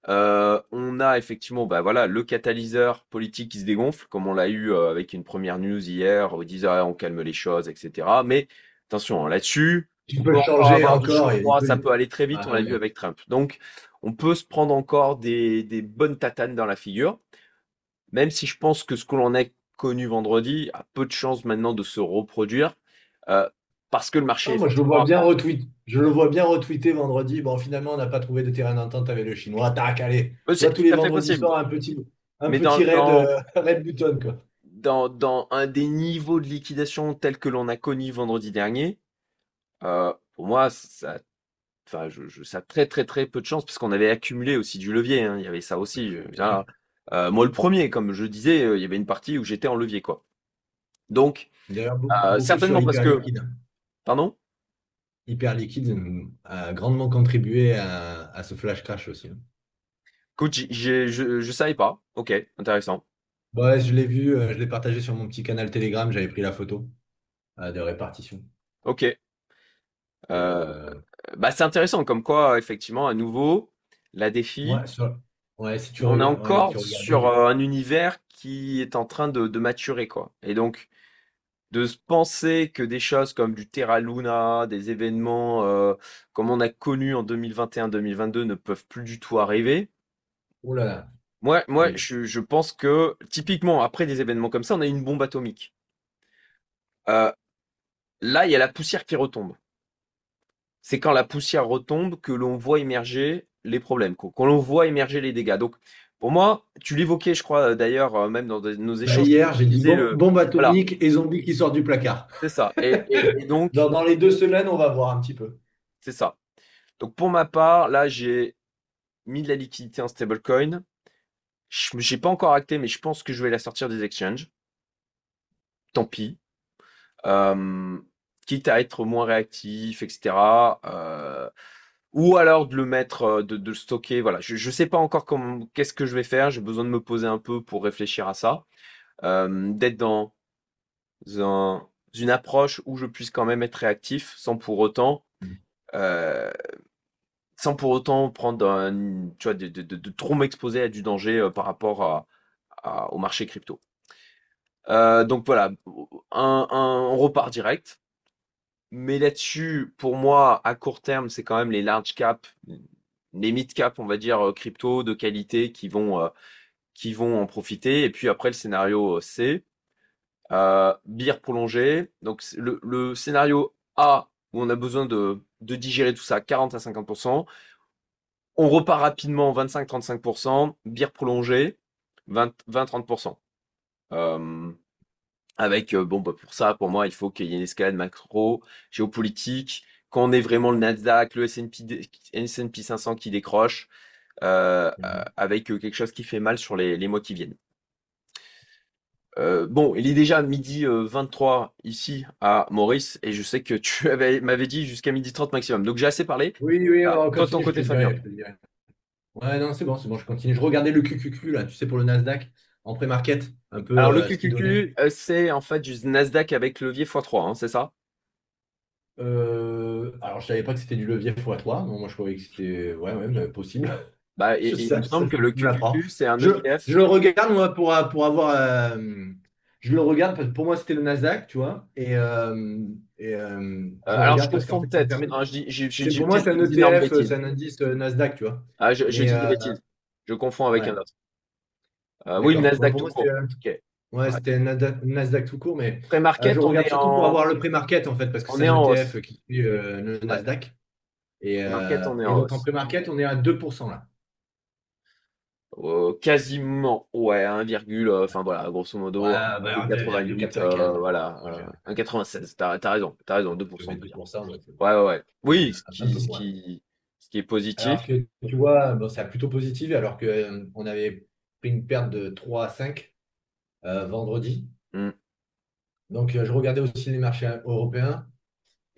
On a effectivement, bah voilà, le catalyseur politique qui se dégonfle, comme on l'a eu avec une première news hier, où ils disent ah, on calme les choses, etc. Mais attention, hein, là-dessus, Tu on peux peut encore changer avoir du encore et il chaud-froid, peut. ça peut aller très vite, on Ah, l'a vu ouais. avec Trump. Donc, on peut se prendre encore des bonnes tatanes dans la figure. Même si je pense que ce que l'on a connu vendredi a peu de chances maintenant de se reproduire, euh, parce que le marché Non, moi, je le vois effectivement a bien corrigé. retweet. Je le vois bien retweeter vendredi. Bon, finalement, on n'a pas trouvé de terrain d'entente avec le Chinois. Tac, allez. Tu vois, C'est tous tout les à fait vendredis possible. soirs, un Mais petit raid, raid button, quoi. dans un des niveaux de liquidation tels que l'on a connu vendredi dernier, pour moi, enfin, ça a très très très peu de chances parce qu'on avait accumulé aussi du levier, hein. Il y avait ça aussi. Bien sûr. Moi, le premier, comme je disais, il y avait une partie où j'étais en levier, quoi. Donc, D'ailleurs, beaucoup sur certainement parce hyper que, liquide. pardon? hyper liquide a grandement contribué à ce flash crash aussi, hein. Écoute, je savais pas. Ok, intéressant. Ouais, je l'ai vu, je l'ai partagé sur mon petit canal Telegram, j'avais pris la photo de répartition. Ok. Et Euh, Bah, c'est intéressant, comme quoi, effectivement, à nouveau, la défi, ouais, ouais, si tu, on est ouais, encore tu sur regardais. un univers qui est en train de maturer, quoi. Et donc, de se penser que des choses comme du Terra Luna, des événements comme on a connu en 2021-2022 ne peuvent plus du tout arriver. Oh là là. Moi, Oui. je pense que, typiquement, après des événements comme ça, on a une bombe atomique. Euh, Là, il y a la poussière qui retombe. C'est quand la poussière retombe que l'on voit émerger les problèmes, quand l'on voit émerger les dégâts. Donc, pour moi, tu l'évoquais, je crois, d'ailleurs, même dans nos Bah, échanges, hier, j'ai tu dit disais bombe voilà, atomique et zombie qui sortent du placard. c'est ça. Et donc, Dans les 2 semaines, on va voir un petit peu. c'est ça. Donc, pour ma part, là, j'ai mis de la liquidité en stablecoin. J'ai pas encore acté, mais je pense que je vais la sortir des exchanges. Tant pis. Euh, Quitte à être moins réactif, etc. Ou alors de le mettre, de le stocker. Voilà, je sais pas encore comment, qu'est-ce que je vais faire. J'ai besoin de me poser un peu pour réfléchir à ça. D'être dans une approche où je puisse quand même être réactif euh, sans pour autant prendre tu vois, de trop m'exposer à du danger par rapport au marché crypto. Donc voilà, on repart direct. Mais là-dessus, pour moi, à court terme, c'est quand même les large caps, les mid caps, on va dire, crypto de qualité qui vont en profiter. Et puis après, le scénario C, bière prolongée. Donc le scénario A, où on a besoin de digérer tout ça, 40 à 50%. On repart rapidement 25-35%, bière prolongée, 20-30%. Euh, Avec, bon, bah, pour ça, pour moi, il faut qu'il y ait une escalade macro, géopolitique, qu'on ait vraiment le Nasdaq, le S&P 500 qui décroche, avec quelque chose qui fait mal sur les mois qui viennent. Bon, il est déjà midi 23 ici à Maurice, et je sais que m'avais dit jusqu'à midi 30 maximum. Donc j'ai assez parlé. Oui, oui, Ah, on toi, de ton continue, je te côté, dirai, Fabien. je te dirai. Ouais, non, c'est bon, je continue. Je regardais le QQQ, là, tu sais, pour le Nasdaq, en pré-market, un peu Alors le ce qu'il donnait. QQQ, c'est en fait du Nasdaq avec levier x3, hein, c'est ça? Alors, je savais pas que c'était du levier x3. Non, moi, je croyais que c'était ouais, ouais, mais possible. Bah, Je il me sais, ça, semble que le tu me l'apprends. QQQ, c'est un Je, ETF. je le regarde, moi, pour avoir. Je le regarde parce que pour moi, c'était le Nasdaq, tu vois. Je le Alors, je regarde parce qu'en confonds fait, ça me peut-être. permet. Non, Pour j'ai moi, peut-être c'est dit un des énormes ETF, c'est bêtises. un indice Nasdaq, tu vois. Ah, je Mais dis des bêtises. Je confonds avec un ouais, autre. Oui, le d'accord. Bon, Nasdaq pour tout moi, c'était court. Ok. ouais, Ouais. c'était un Nasdaq tout court, mais je Pré-market, on regarde est surtout pour avoir le pré-market, en fait, parce que on c'est est un en hausse. ETF qui suit le Ouais. Nasdaq. Pré-market, on est Et en donc, en hausse. pré-market, on est à 2% là. Quasiment, ouais, 1, enfin voilà, grosso Ouais, modo, bah, 1,88, 1,95. voilà, Moi, j'ai 1,96. T'as raison, 2%, on peut dire. 2%, donc Ouais, ouais, ouais. Oui, un peu moins. ce qui est Alors positif. que tu vois, bon, c'est plutôt positif, alors que on avait pris une perte de 3 à 5 vendredi. Hmm. Donc, je regardais aussi les marchés européens.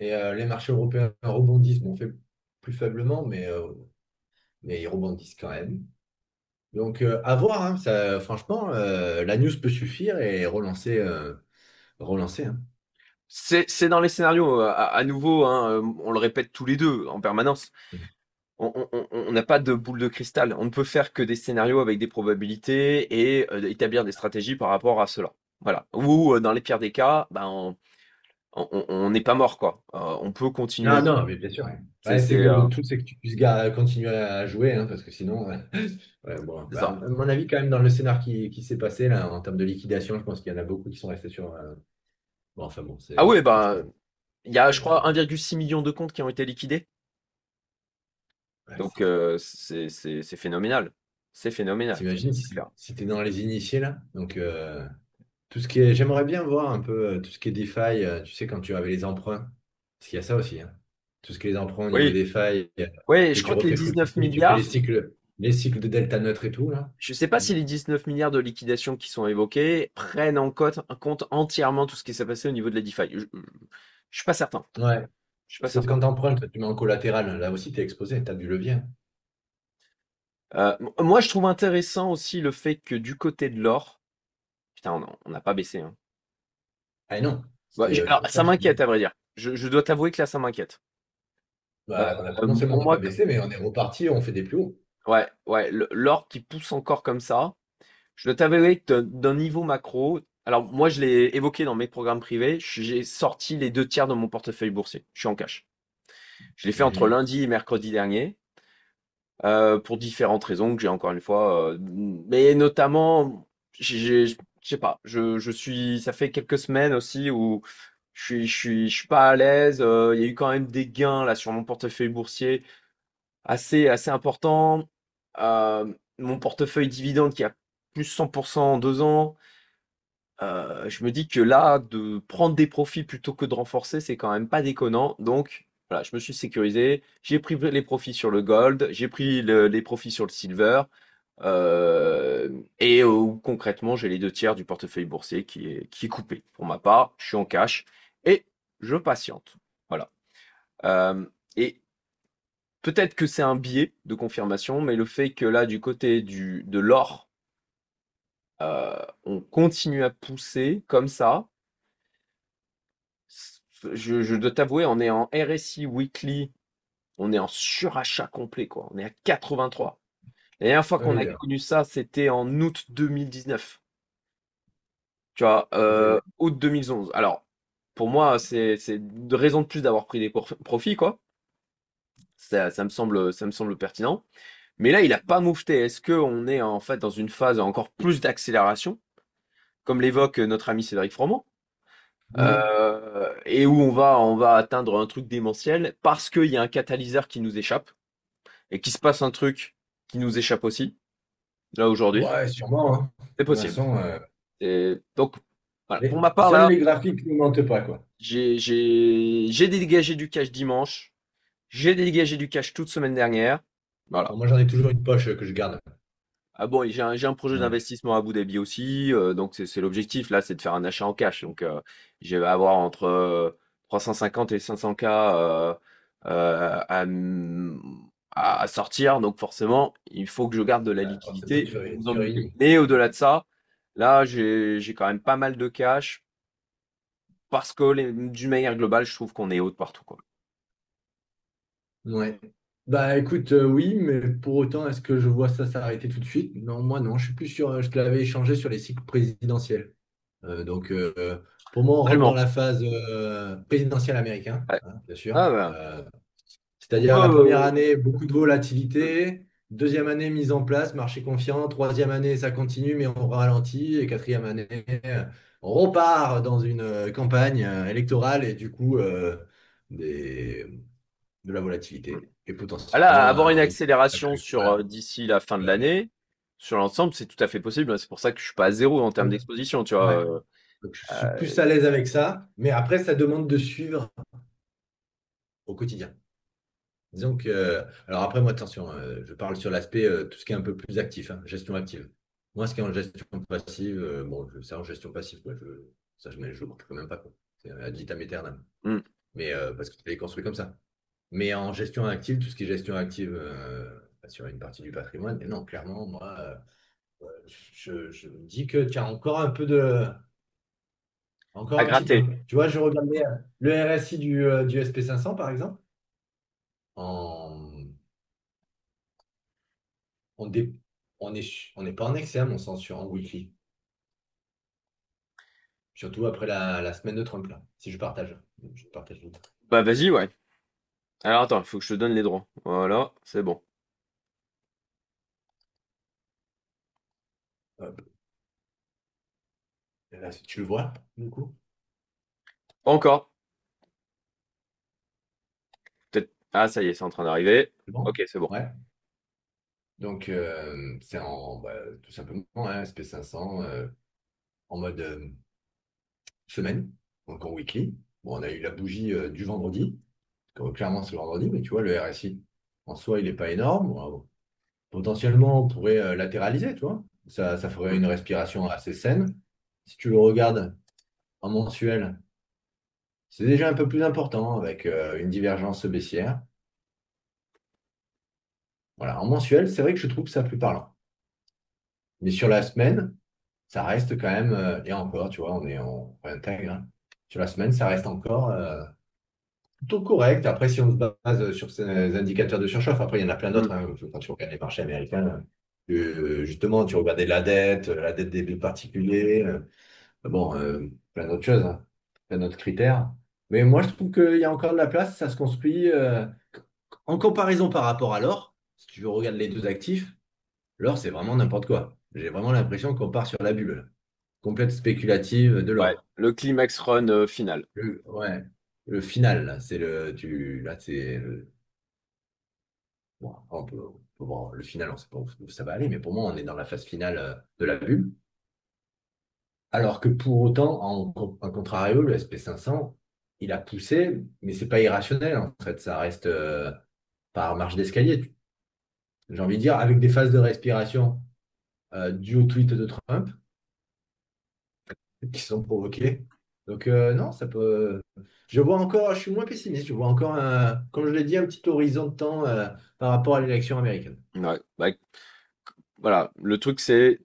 Et les marchés européens rebondissent, bon, on fait plus faiblement, mais ils rebondissent quand même. Donc, à voir, hein, ça, franchement, la news peut suffire et relancer, hein. C'est dans les scénarios, à nouveau, hein, on le répète tous les deux en permanence. On n'a pas de boule de cristal. On ne peut faire que des scénarios avec des probabilités et établir des stratégies par rapport à cela. Voilà. Ou dans les pires des cas, ben, on n'est pas mort, quoi. On peut continuer à Non, jouer. non, mais bien sûr, ouais. C'est Ouais, c'est c'est, que euh, le tout, c'est que tu puisses continuer à jouer, hein, parce que sinon, ouais, bon, c'est bah, ça. à mon avis, quand même, dans le scénar qui s'est passé, là, en termes de liquidation, je pense qu'il y en a beaucoup qui sont restés sur. Bon, enfin bon, Ah ouais, je ben, pense. il y a, je Mais, crois, 1,6 million de comptes qui ont été liquidés. ouais, Donc, c'est phénoménal. C'est phénoménal. t'imagines C'est clair. si t'es dans les initiés, là. Donc, tout ce qui est, j'aimerais bien voir un peu tout ce qui est DeFi, tu sais, quand tu avais les emprunts, parce qu'il y a ça aussi, hein. Tout ce qui est les emprunts au niveau Oui. DeFi, Ouais, que je tu crois que les refais 19 fructifier, tu fais milliards, les cycles de delta neutre et tout, là. je sais pas si les 19 milliards de liquidations qui sont évoquées prennent en compte entièrement tout ce qui s'est passé au niveau de la DeFi. Je suis pas certain. Ouais. Je suis pas Parce que certain. quand tu empruntes, tu mets en collatéral. Là aussi, tu es exposé. Tu as du levier. Moi, je trouve intéressant aussi le fait que du côté de l'or, putain, on n'a pas baissé, hein. Ah non, Bah, c'est alors, pour ça ça que je te m'inquiète, dis. à vrai dire. Je dois t'avouer que là, ça m'inquiète. Bah, non seulement on Pour n'a pas moi, baissé, mais on est reparti, on fait des plus hauts. ouais, ouais, l'or qui pousse encore comme ça, je dois t'avouer que d'un niveau macro, alors moi, je l'ai évoqué dans mes programmes privés, j'ai sorti les deux tiers de mon portefeuille boursier. Je suis en cash. Je l'ai fait entre Mhm. lundi et mercredi dernier. Pour différentes raisons que j'ai encore une fois, mais notamment, je sais pas, je suis, ça fait quelques semaines aussi où je suis pas à l'aise. Il y a eu quand même des gains là sur mon portefeuille boursier assez importants. Mon portefeuille dividende qui a plus 100% en 2 ans. Je me dis que là, de prendre des profits plutôt que de renforcer, c'est quand même pas déconnant. Donc, voilà, je me suis sécurisé. J'ai pris les profits sur le gold, j'ai pris les profits sur le silver. euh, Concrètement, j'ai les deux tiers du portefeuille boursier qui est coupé. Pour ma part, je suis en cash et je patiente. Voilà. Euh, et peut-être que c'est un biais de confirmation, mais le fait que là, du côté de l'or, on continue à pousser comme ça. Je dois t'avouer, on est en RSI weekly, on est en surachat complet, quoi. On est à 83. La dernière fois Ah qu'on oui, a connu ça, c'était en août 2019. Tu vois, ok. août 2011. Alors, pour moi, c'est de raison de plus d'avoir pris des profits, quoi. Ça me semble pertinent. Mais là, il a pas moufté. Est-ce qu'on est en fait dans une phase encore plus d'accélération, comme l'évoque notre ami Cédric Froment? Mhm. Et où on va atteindre un truc démentiel parce qu'il y a un catalyseur qui nous échappe et qu'il se passe un truc qui nous échappe aussi, là aujourd'hui. Ouais, sûrement, hein. C'est De toute possible. façon, Et donc, voilà. Pour les- ma part, seuls là, les graphiques ne mentent pas, quoi. j'ai dégagé du cash dimanche. J'ai dégagé du cash toute semaine dernière. Bon, Voilà. moi, j'en ai toujours une poche que je garde. Ah bon, et j'ai un projet Ouais. d'investissement à Abu Dhabi aussi, donc c'est l'objectif là, c'est de faire un achat en cash. Donc je vais avoir entre 350 et 500K à sortir, donc forcément il faut que je garde de la Ouais, forcément, liquidité pour vous tu embêter. réunis. Mais au-delà de ça, là j'ai quand même pas mal de cash parce que d'une manière globale, je trouve qu'on est haut de partout quoi. Ouais. Bah écoute, oui, mais pour autant, est-ce que je vois ça s'arrêter tout de suite? Non, moi non, je suis plus sur, je te l'avais échangé sur les cycles présidentiels. Pour moi, on rentre dans Absolument. la phase présidentielle américaine, Ouais. hein, bien sûr. Ah ben, on C'est-à-dire la première peut. année, beaucoup de volatilité. Deuxième année, mise en place, marché confiant. Troisième année, ça continue, mais on ralentit. Et quatrième année, on repart dans une campagne électorale et du coup, des, de la volatilité. Et Ah là, potentiellement avoir une un nouveau attaque accélération sur électorale. d'ici la fin de Ouais. l'année, sur l'ensemble, c'est tout à fait possible. C'est pour ça que je suis pas à zéro en termes d'exposition, tu vois. Ouais. Donc, je suis plus à l'aise avec ça. Mais après, ça demande de suivre au quotidien. Disons que, alors après, moi, attention, je parle sur l'aspect, tout ce qui est un peu plus actif, hein, gestion active. Moi, ce qui est en gestion passive, bon, c'est en gestion passive, quoi, ça, je ne le même pas, quoi. C'est ad vitam aeternam. Hmm. Mais parce que tu l'as construit comme ça. Mais en gestion active, tout ce qui est gestion active sur une partie du patrimoine, et non, clairement, moi, je me dis que tu as encore un peu encore À un petit peu. gratter. Tu vois, je regardais le RSI du SP 500 par exemple, en, on dé- on n'est pas en excès, à mon sens, en weekly. Surtout après la semaine de Trump, là. Si je partage. Je partage tout. Bah vas-y, ouais. Alors attends, il faut que je te donne les droits. Voilà, c'est bon. Hop. Et là, tu le vois, du coup? Pas encore. Peut-être. Ah, ça y est, c'est en train d'arriver. C'est bon? Ok, c'est bon. Ouais. Donc, c'est tout simplement un SP 500 en mode semaine, donc en weekly. Bon, on a eu la bougie du vendredi. Clairement, c'est le vendredi, mais tu vois, le RSI, en soi, il n'est pas énorme. Bon, potentiellement, on pourrait latéraliser, tu vois. Ça ferait Hmm. une respiration assez saine. Si tu le regardes en mensuel, C'est déjà un peu plus important avec une divergence baissière. Voilà, en mensuel, c'est vrai que je trouve ça plus parlant. Mais sur la semaine, ça reste quand même, et encore, tu vois, on réintègre, hein. Sur la semaine, ça reste encore plutôt correct. Après, si on se base sur ces indicateurs de surchauffe, après, il y en a plein Hmm. d'autres, hein. Quand tu regardes les marchés américains, justement, tu regardais la dette des particuliers, bon, plein d'autres choses, hein, plein d'autres critères. Mais moi, je trouve qu'il y a encore de la place, ça se construit. En comparaison par rapport à l'or, si tu regardes les deux actifs, l'or, c'est vraiment n'importe quoi. J'ai vraiment l'impression qu'on part sur la bulle, là. Complète spéculative de Ouais, l'or. le climax run final. Ouais, le final, là, là, bon, après, on peut voir le final, on sait pas où ça va aller, mais pour moi, on est dans la phase finale de la bulle. Alors que pour autant, en contrario, le SP500, il a poussé, mais c'est pas irrationnel, en fait. Ça reste par marche d'escalier. J'ai envie de dire, avec des phases de respiration dues au tweet de Trump, qui sont provoqués. Donc, non, ça peut. Je vois encore, je suis moins pessimiste, je vois encore, comme je l'ai dit, un petit horizon de temps par rapport à l'élection américaine. Ouais, bah, voilà, le truc c'est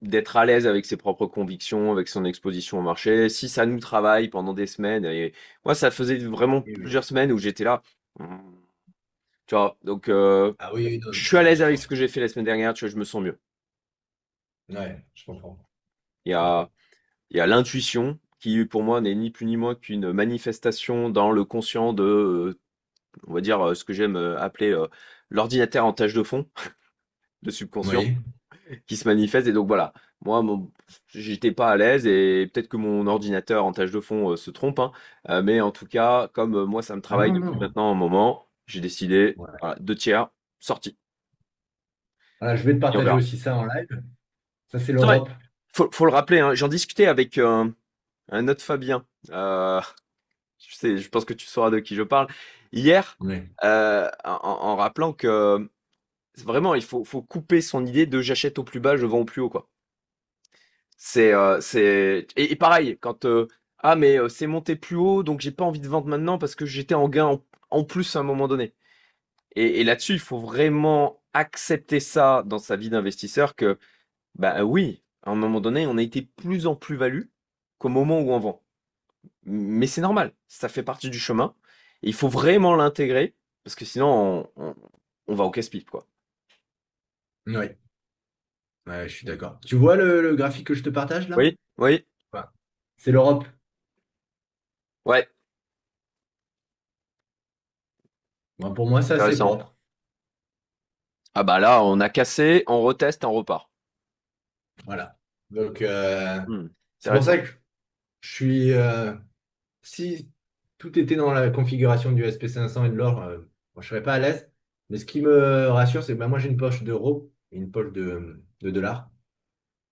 d'être à l'aise avec ses propres convictions, avec son exposition au marché. Si ça nous travaille pendant des semaines, et moi ça faisait vraiment Oui, oui. plusieurs semaines où j'étais là. Tu vois, donc Ah oui, oui, non, je suis à bien l'aise avec sûr. ce que j'ai fait la semaine dernière, tu vois, je me sens mieux. Ouais, je comprends. Il y Je comprends. a, il y a l'intuition qui, pour moi, n'est ni plus ni moins qu'une manifestation dans le conscient de, on va dire, ce que j'aime appeler l'ordinateur en tâche de fond, le subconscient, Oui. qui se manifeste. Et donc voilà, moi, j'étais pas à l'aise et peut-être que mon ordinateur en tâche de fond se trompe, hein, mais en tout cas, comme moi, ça me Ah travaille non, depuis non. maintenant un moment, j'ai décidé, Ouais. voilà, deux tiers, sorti. Voilà, je vais te Et on partager verra. aussi ça en live. Ça, c'est C'est vrai, l'Europe. faut le rappeler, hein, j'en discutais avec un autre Fabien. Je pense que tu sauras de qui je parle. Hier, Oui. en rappelant que vraiment, faut couper son idée de j'achète au plus bas, je vends au plus haut, quoi. Et pareil, quand ah mais c'est monté plus haut, donc j'ai pas envie de vendre maintenant parce que j'étais en gain en plus à un moment donné. Et là-dessus, il faut vraiment accepter ça dans sa vie d'investisseur que bah oui, à un moment donné, on a été plus en plus-value qu'au moment où on vend. Mais c'est normal, ça fait partie du chemin. Et il faut vraiment l'intégrer, parce que sinon, on va au casse-pipe, quoi. Oui. Ouais, je suis d'accord. Tu vois le graphique que je te partage là? Oui, oui, Ouais. C'est l'Europe. ouais, Bon, pour moi, c'est assez intéressant. propre. Ah bah là, on a cassé, on reteste, on repart. Voilà. Donc, Hmm, c'est pour ça intéressant. que je suis. Si tout était dans la configuration du SP500 et de l'or, moi, je serais pas à l'aise. Mais ce qui me rassure, c'est que bah, moi, j'ai une poche d'euros et une poche de dollars.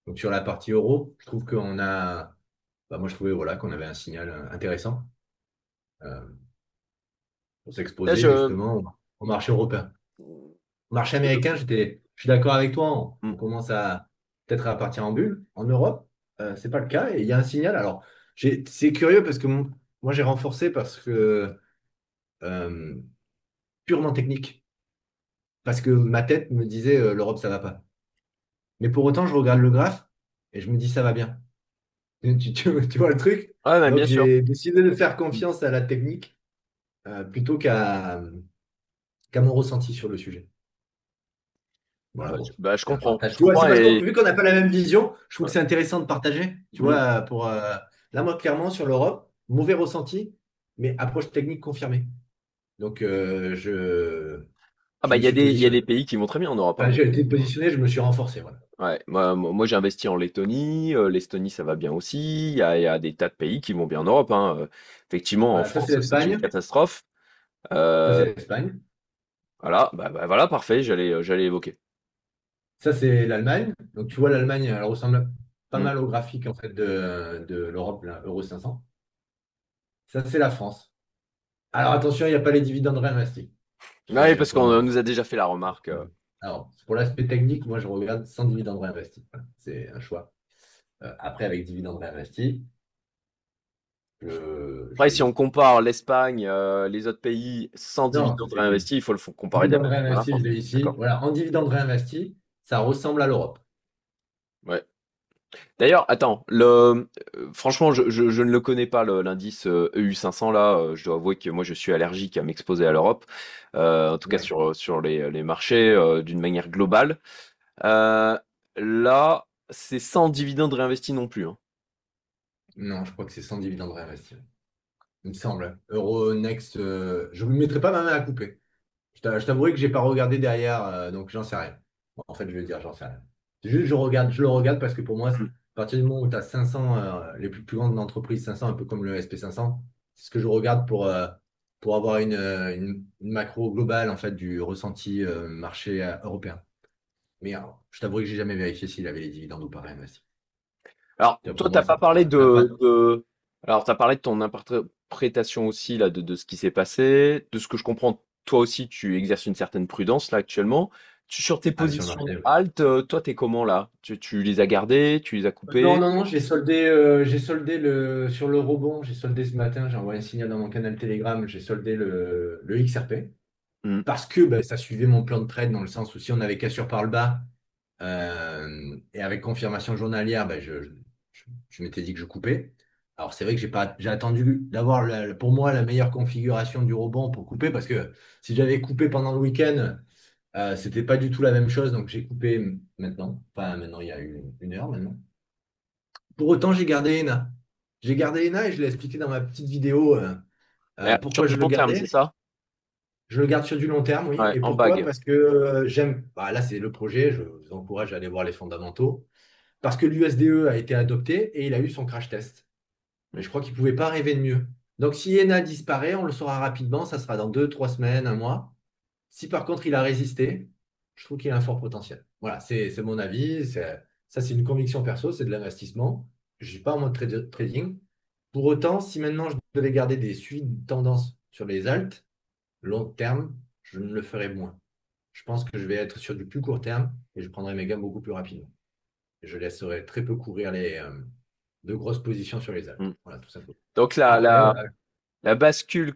Donc, sur la partie euro, je trouve qu'on a. Bah, moi, je trouvais voilà, qu'on avait un signal intéressant euh, pour Là, s'exposer justement au marché européen. Au marché je- américain, je suis d'accord avec toi. On hmm. commence à peut-être à partir en bulle. En Europe, c'est pas le cas. Et il y a un signal. Alors, c'est curieux parce que moi, j'ai renforcé parce que euh, purement technique. Parce que ma tête me disait l'Europe, ça va pas. Mais pour autant, je regarde le graphe et je me dis ça va bien. Tu vois le truc? Ouais, mais Donc, bien sûr. j'ai décidé de faire Hmm. confiance à la technique plutôt qu'à mon ressenti sur le sujet. Voilà, Bah, bon, bah, je c'est un comprends. partage. Je Tu vois, comprends c'est parce que et vu qu'on n'a pas la même vision, je trouve ouais. que c'est intéressant de partager. Tu Hmm. vois, là, moi, clairement, sur l'Europe, mauvais ressenti, mais approche technique confirmée. Donc, Ah je bah me suis il y a positionné. des pays qui vont très bien en Europe, Enfin, hein. j'ai été positionné, je me suis renforcé. Voilà. Ouais, moi j'ai investi en Lettonie, l'Estonie ça va bien aussi, il y a des tas de pays qui vont bien en Europe, hein. Effectivement, en Voilà, ça, c'est France c'est une l'Espagne. catastrophe. Ça, Euh, c'est l'Espagne. voilà, voilà, parfait, j'allais évoquer. Ça, c'est l'Allemagne. Donc, tu vois, l'Allemagne, elle ressemble pas Hmm. mal au graphique en fait, de l'Europe, là, Euro 500. Ça, c'est la France. Alors, attention, il n'y a pas les dividendes réinvestis. Ça, Ouais, c'est le parce qu'on point. nous a déjà fait la remarque. Alors, pour l'aspect technique, moi, je regarde sans dividende réinvesti. Voilà, c'est un choix. Après, avec dividende réinvesti, je Après, si on compare l'Espagne, les autres pays sans Non, ça dividendes c'est fini. réinvestis, il faut le comparer Dividende à la réinvesti, je France. l'ai ici. D'accord. Voilà, en dividende réinvesti, ça ressemble à l'Europe. Ouais. D'ailleurs, attends, franchement, je ne le connais pas, l'indice EU500 là. Je dois avouer que moi, je suis allergique à m'exposer à l'Europe, en tout cas Ouais. sur les marchés d'une manière globale. Euh, Là, c'est sans dividende réinvesti non plus, hein. Non, je crois que c'est sans dividende réinvesti. Il me semble. Euronext, je ne mettrai pas ma main à couper. Je t'avouerai que j'ai pas regardé derrière, donc j'en sais rien. Bon, en fait, je veux dire, j'en sais rien. C'est juste, je le regarde parce que pour moi, à Mm. partir du moment où tu as 500, les plus grandes entreprises, 500, un peu comme le SP 500, c'est ce que je regarde pour avoir une macro globale en fait, du ressenti marché européen. Mais je t'avouerai que j'ai jamais vérifié s'il avait les dividendes ou pas réinvestis. Alors, Tu vois, toi, pour moi, t'as ça pas parlé n'a pas. alors, t'as parlé de ton interprétation aussi là de ce qui s'est passé, de ce que je comprends. Toi aussi, tu exerces une certaine prudence là actuellement. Sur tes Ah, sur le positions marché. Ouais. alt, toi, t'es comment là? Tu les as gardées, tu les as Non, coupées? non, non, j'ai soldé sur le rebond, j'ai soldé ce matin, j'ai envoyé un signal dans mon canal Telegram, j'ai soldé le XRP Hmm. parce que ben, ça suivait mon plan de trade dans le sens où si on avait cassure par le bas et avec confirmation journalière, ben, je m'étais dit que je coupais. Alors c'est vrai que j'ai attendu d'avoir pour moi la meilleure configuration du rebond pour couper parce que si j'avais coupé pendant le week-end, c'était pas du tout la même chose, donc j'ai coupé maintenant, enfin maintenant il y a une heure maintenant. Pour autant, j'ai gardé ENA. J'ai gardé ENA et je l'ai expliqué dans ma petite vidéo Sur pourquoi du je le long terme, c'est gardais. ça? Je le garde sur du long terme, oui. Ouais, Et en pourquoi? bague. Parce que j'aime. Bah, là, c'est le projet. Je vous encourage à aller voir les fondamentaux. Parce que l'USDE a été adopté et il a eu son crash test. Mais Hmm. je crois qu'il ne pouvait pas rêver de mieux. Donc, si ENA disparaît, on le saura rapidement. Ça sera dans 2, 3 semaines, un mois. Si par contre il a résisté, je trouve qu'il a un fort potentiel. Voilà, c'est mon avis. Ça, c'est une conviction perso, c'est de l'investissement. Je ne suis pas en mode trading. Pour autant, si maintenant je devais garder des suites de tendance sur les alts, long terme, je ne le ferai moins. Je pense que je vais être sur du plus court terme et je prendrai mes gains beaucoup plus rapidement. Et je laisserai très peu courir de grosses positions sur les alts. Hmm. Voilà, tout simplement. Donc Après, voilà. la bascule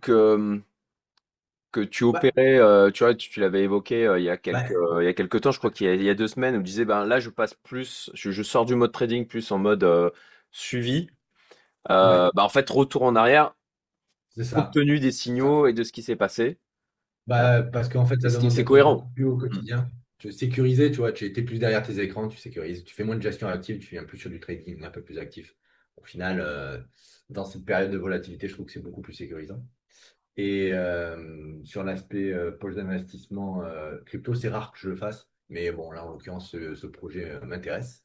que tu Bah, opérais, tu vois, tu l'avais évoqué bah, il y a quelques temps, je crois il y a 2 semaines, où tu disais, ben là, je passe plus, je sors du mode trading plus en mode suivi. ouais, Bah, en fait, retour en arrière, c'est compte ça. tenu des signaux et de ce qui s'est passé. Euh, Bah, parce qu'en fait, ça demande c'est d'être beaucoup cohérent. plus au Mm, quotidien. Tu sécuriser, tu vois, tu étais plus derrière tes écrans, tu sécurises, tu fais moins de gestion active, tu viens plus sur du trading un peu plus actif. Au final, dans cette période de volatilité, je trouve que c'est beaucoup plus sécurisant. Et sur l'aspect poche d'investissement crypto, c'est rare que je le fasse. Mais bon, là, en l'occurrence, ce projet m'intéresse.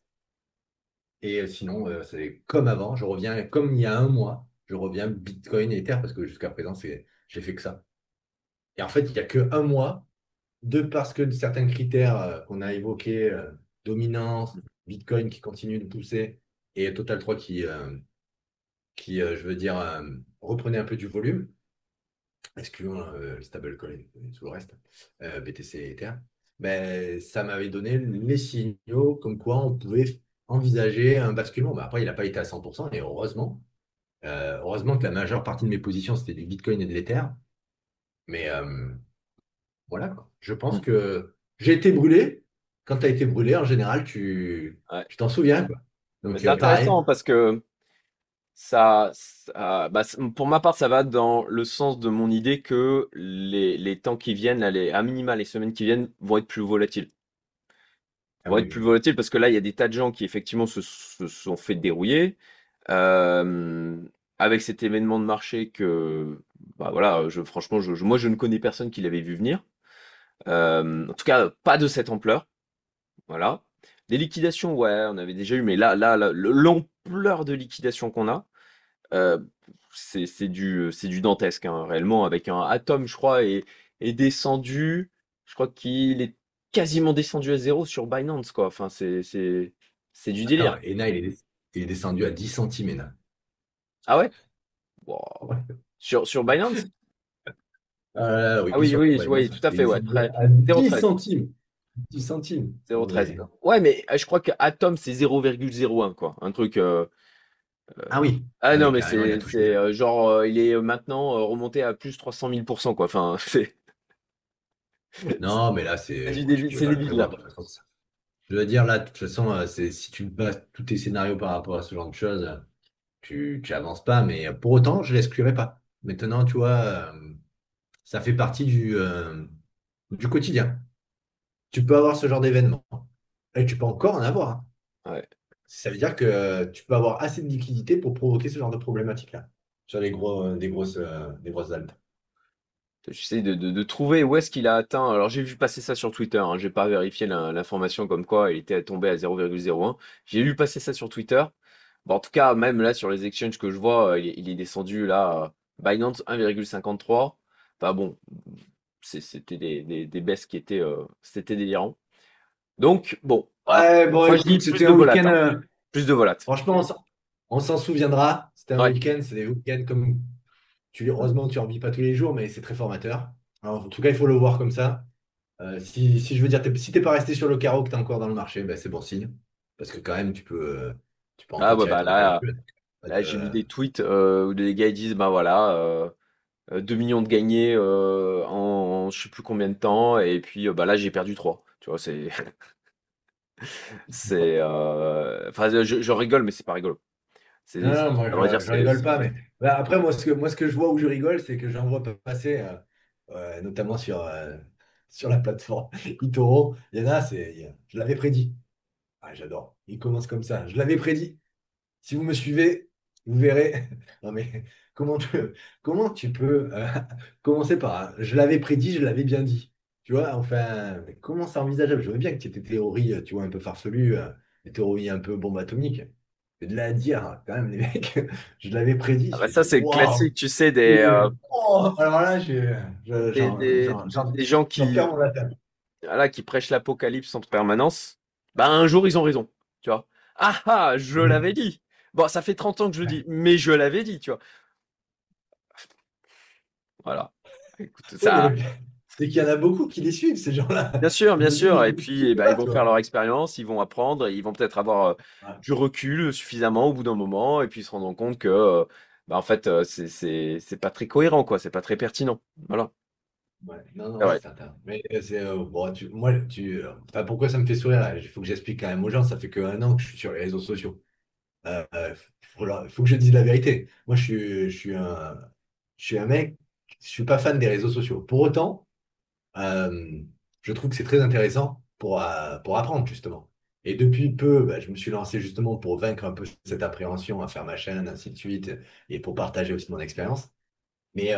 Et sinon, c'est comme avant, je reviens comme il y a un mois, je reviens Bitcoin et Ether parce que jusqu'à présent, j'ai fait que ça. Et en fait, il n'y a que un mois de parce que certains critères qu'on a évoqués, dominance, Bitcoin qui continue de pousser et Total 3 qui je veux dire, reprenait un peu du volume, excluant le stablecoin et tout le reste, BTC et Ether, ben, ça m'avait donné les signaux comme quoi on pouvait envisager un basculement. Ben, après, il n'a pas été à 100% et heureusement. Heureusement que la majeure partie de mes positions, c'était du Bitcoin et de l'Ether. Mais voilà, quoi. Je pense mm. que j'ai été brûlé. Quand tu as été brûlé, en général, Ouais. tu t'en souviens, quoi. Mais Donc, c'est pareil. intéressant parce que bah, pour ma part, ça va dans le sens de mon idée que les temps qui viennent, là, à minima, les semaines qui viennent vont être plus volatiles. Ah Vont oui, être plus oui. volatiles parce que là, il y a des tas de gens qui effectivement se sont fait dérouiller. Euh, Avec cet événement de marché que, bah voilà, franchement, moi, je ne connais personne qui l'avait vu venir. En tout cas, pas de cette ampleur. Voilà. Des liquidations, ouais, on avait déjà eu, mais l'ampleur de liquidation qu'on a, euh, c'est du dantesque, hein, réellement, avec un Atom, je crois, est descendu, je crois qu'il est quasiment descendu à zéro sur Binance, quoi. Enfin, c'est du Attends, délire. Ena, il est descendu à 10 centimes, Ena. Ah ouais? Wow. Ouais. Sur Binance? Ah Oui, oui, sur oui, oui, Binance, tout à il est fait, ouais. descendu à Zéro 10 treize, centimes. 10 centimes. zéro Non, treize. mais Ouais, mais je crois que Atom, c'est 0,01, quoi. Un truc. Ah oui, Ah ah non, oui, mais carrément, il a touché. genre, il est maintenant remonté à plus 300 000%, quoi. Enfin, Non, mais là, bon, tu pouvais c'est pas le débile, prévoir là. de toute façon. Je veux dire, là, de toute façon, si tu bases tous tes scénarios par rapport à ce genre de choses, tu avances pas. Mais pour autant, je l'exclurai pas. Maintenant, tu vois, ça fait partie du quotidien. Tu peux avoir ce genre d'événement. Et tu peux encore en avoir, hein. Ouais. Ça veut dire que tu peux avoir assez de liquidité pour provoquer ce genre de problématique-là sur des grosses altes. J'essaie de trouver où est-ce qu'il a atteint. Alors, j'ai vu passer ça sur Twitter, hein. J'ai pas vérifié l'information comme quoi il était tombé à 0,01. J'ai lu passer ça sur Twitter. Bon, en tout cas, même là, sur les exchanges que je vois, il est descendu là. Binance 1,53. Enfin bon, c'était des baisses qui étaient, c'était délirant. Donc, bon, alors, Ouais, bon, moi je dis écoute, plus c'était de un volat, week-end. hein. Plus de volat. Franchement, on s'en souviendra. C'était un Ouais. week-end. C'est des week-ends comme heureusement, tu en vis pas tous les jours, mais c'est très formateur. Alors, en tout cas, il faut le voir comme ça. Si je veux dire, si t'es pas resté sur le carreau, que t'es encore dans le marché, ben, c'est bon signe. Parce que quand même, tu peux Ah encore ouais, tirer bah ton épingle là, du jeu. Pas là j'ai lu de- des tweets où les gars ils disent, bah voilà. 2 millions de gagnés en je sais plus combien de temps et puis bah là j'ai perdu 3. Tu vois, enfin je rigole mais c'est pas rigolo. Non, non, moi, À vrai dire je rigole c'est pas. Mais bah, après, moi, ce que je vois où je rigole, c'est que j'en vois passer, notamment sur la plateforme eToro. Il y en a, je l'avais prédit. Ah, j'adore. Il commence comme ça. Je l'avais prédit. Si vous me suivez, vous verrez. Non mais comment tu, comment tu peux commencer par je l'avais prédit, je l'avais bien dit. Tu vois, enfin, mais comment c'est envisageable? Je veux bien que tu aies tes théories, tu vois, un peu farfelues, des théories un peu bombe atomique. Mais de là à dire, quand même, les mecs, je l'avais prédit, ah je bah fais ça mais c'est le waouh! classique, tu sais Oh, alors là, des gens j'en perds mon latin. voilà, qui prêchent l'apocalypse en permanence. Bah un jour ils ont raison, tu vois. Ah ah, je l'avais Oui. dit. Bon, ça fait 30 ans que je le dis, Ouais. mais je l'avais dit, tu vois. Voilà. Écoute, Oui, mais ça. c'est qu'il y en a beaucoup qui les suivent, ces gens-là. Bien Je me dis, mais sûr. Et vous ne puis, eh suivez ben, ils pas, vont tu faire vois. leur expérience, ils vont apprendre, ils vont peut-être avoir Ouais. du recul suffisamment au bout d'un moment, et puis ils se rendront compte que, bah, en fait, c'est pas très cohérent, quoi. C'est pas très pertinent. Voilà. Ouais, non, non, C'est c'est vrai. certain. Mais bon, enfin, pourquoi ça me fait sourire là? Il faut que j'explique quand même aux gens. Ça fait qu'1 an que je suis sur les réseaux sociaux. Faut que je dise la vérité. Moi, je suis un mec, je suis pas fan des réseaux sociaux. Pour autant, euh, je trouve que c'est très intéressant pour apprendre justement. Et depuis peu, bah, je me suis lancé justement pour vaincre un peu cette appréhension à faire ma chaîne, ainsi de suite, et pour partager aussi mon expérience. Mais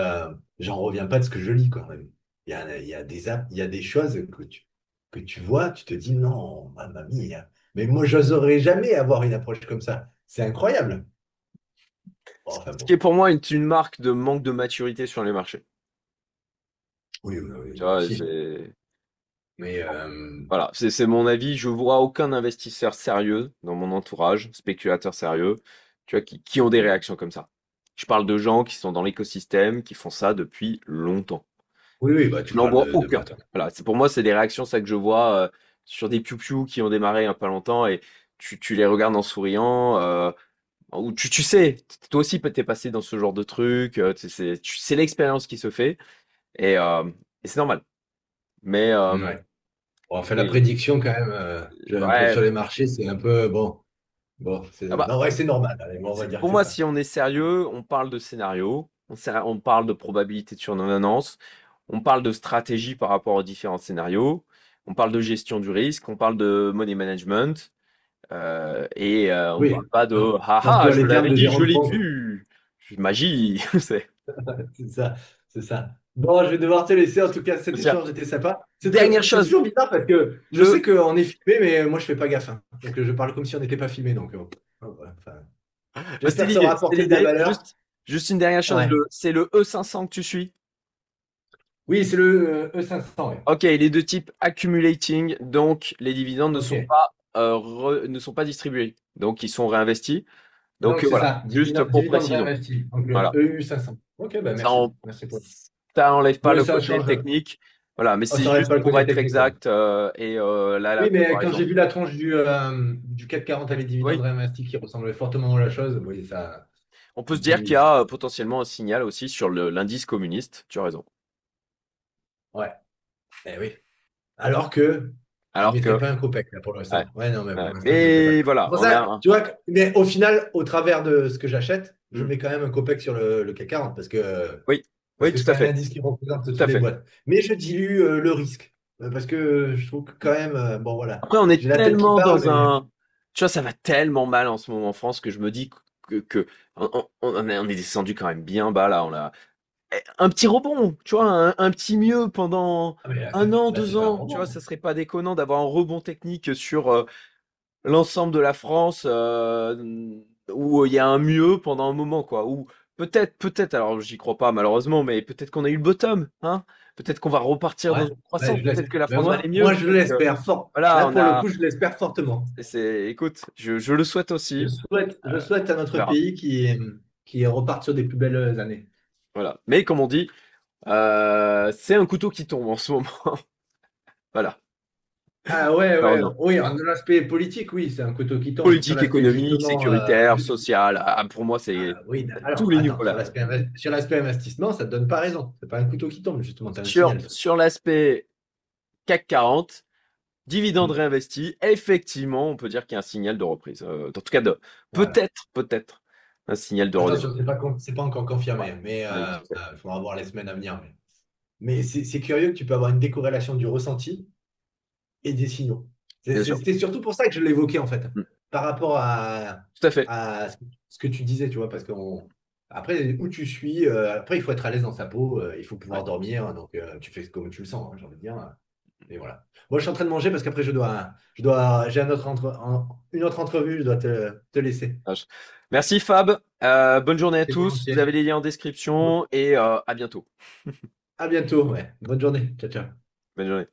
j'en reviens pas de ce que je lis quand même. Il y a des choses que tu vois, tu te dis non, mamma mia. Mais moi, j'oserais jamais avoir une approche comme ça. C'est incroyable. Bon, enfin Ce qui est bon. pour moi une marque de manque de maturité sur les marchés. Oui, oui, Tu oui, vois, aussi. Mais voilà, c'est mon avis. Je vois aucun investisseur sérieux dans mon entourage, spéculateur sérieux, tu vois, qui ont des réactions comme ça. Je parle de gens qui sont dans l'écosystème, qui font ça depuis longtemps. oui, oui, bah, Je tu n'en parles vois de quoi, aucun. toi? Voilà, pour moi, c'est des réactions, ça que je vois sur des piou qui ont démarré il y a pas longtemps et tu les regardes en souriant. Ou tu sais, toi aussi, t'es passé dans ce genre de truc. C'est l'expérience qui se fait et, euh, et c'est normal. Mais, Ouais. Bon, enfin, la mais prédiction, quand même, ouais, sur les marchés, c'est un peu bon. Bon, ah bah, non, ouais, c'est normal. Allez, bon, on va dire que pour c'est moi, ça. si on est sérieux, on parle de scénario, on parle de probabilité de survenance, on parle de stratégie par rapport aux différents scénarios, on parle de gestion du risque, on parle de money management. On Oui. parle pas de «Ah ah, J'emploie je les termes l'avais de dit, je Jérôme l'ai Pompe. vu!» Magie, c'est C'est ça, c'est ça. Bon, je vais devoir te laisser. En tout cas, cet tiens, échange était sympa. dernière C'est chose, toujours bizarre parce que je sais le qu'on est filmé, mais moi, je fais pas gaffe, hein. Donc, je parle comme si on n'était pas filmé. Donc, enfin, bah, j'espère que ça aura c'était apporté de la l'idée, valeur. juste une dernière chose, Ouais. c'est le E500 que tu suis? Oui, c'est le E500. Ouais. OK, il est de type accumulating, donc les dividendes Ok. ne sont pas distribués, donc ils sont réinvestis. Donc Donc, c'est voilà, ça. juste pour Dividende précision. réinvesti. Donc, le Voilà. EU500. Ok, ben Ça, merci. en- Merci pour. Ça enlève pas Oui, le ça côté change. technique. Voilà, mais Oh, c'est ça reste juste pas le pour côté être technique, quoi. exact et là, la Oui, mais quand comparaison. j'ai vu la tronche du CAC 40 à les dividendes Oui, réinvestis qui ressemblait fortement à la chose, oui, on peut ça se me fait dire qu'il y bizarre. a potentiellement un signal aussi sur l'indice communiste. Tu as raison. Ouais, eh oui. Alors que je Alors mettrais que, pas un copec là pour ouais, l'instant. Ouais, non, mais pour ouais. l'instant, je mettrais pas. Mais C'est voilà, pour on a ça, un. tu vois, mais au final, au travers de ce que j'achète, je Hmm. mets quand même un copec sur le CAC 40 Oui, parce oui, que tout c'est à un fait, indice qui représente tout toutes à les fait. boîtes. Mais je dilue le risque parce que je trouve que quand même, bon voilà, Après, on est j'ai la tête qui tellement parle, dans mais un. Tu vois, ça va tellement mal en ce moment en France que je me dis que on est descendu quand même bien bas là. On a un petit rebond, tu vois, un petit mieux pendant ah, mais un an, là, deux c'est pas un ans. Tu vois, rebond. ça serait pas déconnant d'avoir un rebond technique sur l'ensemble de la France où il y a un mieux pendant un moment, quoi. Ou peut-être, alors j'y crois pas malheureusement, mais peut-être qu'on a eu le bottom, hein. Peut-être qu'on va repartir Ouais, dans une ouais, croissance. je laisse. Peut-être que la Mais France va aller mieux. moi, je Peut-être que, l'espère fort. voilà, Là, on pour le a. coup, je l'espère fortement. Écoute, je le souhaite aussi. Je souhaite à On notre verra. pays qui reparte sur des plus belles années. Voilà. Mais comme on dit, c'est un couteau qui tombe en ce moment. Voilà. Ah ouais, ouais, Malheureusement. oui, en l'aspect politique, oui, c'est un couteau qui tombe. Sur Politique, l'aspect économique, justement, sécuritaire, social. Pour moi, c'est oui, à tous alors les niveaux attends, là. sur l'aspect investissement, ça te donne pas raison. C'est pas un couteau qui tombe, justement, c'est un Sur, signal, ça. sur l'aspect CAC 40, dividendes Hmm. réinvestis, effectivement, on peut dire qu'il y a un signal de reprise. En tout cas, Voilà. peut-être, un signal de redémarrage. Attention, c'est pas encore Ouais, confirmé, mais oui, tout à fait. il faudra voir les semaines à venir. Mais c'est curieux que tu peux avoir une décorrélation du ressenti et des signaux. Bien sûr. C'était surtout pour ça que je l'évoquais, en fait, Mm. par rapport Tout à fait. à ce que tu disais, tu vois, parce qu'on. Après, où tu suis, après, il faut être à l'aise dans sa peau, il faut Ouais. pouvoir dormir, donc tu fais comme tu le sens, hein, j'ai envie de dire. Et voilà. Moi, je suis en train de manger parce qu'après, j'ai une autre entrevue, je dois te laisser. Merci Fab. Bonne journée à C'est tous. Vous avez volontiers. les liens en description et à bientôt. À bientôt, ouais. Bonne journée. Ciao, ciao. Bonne journée.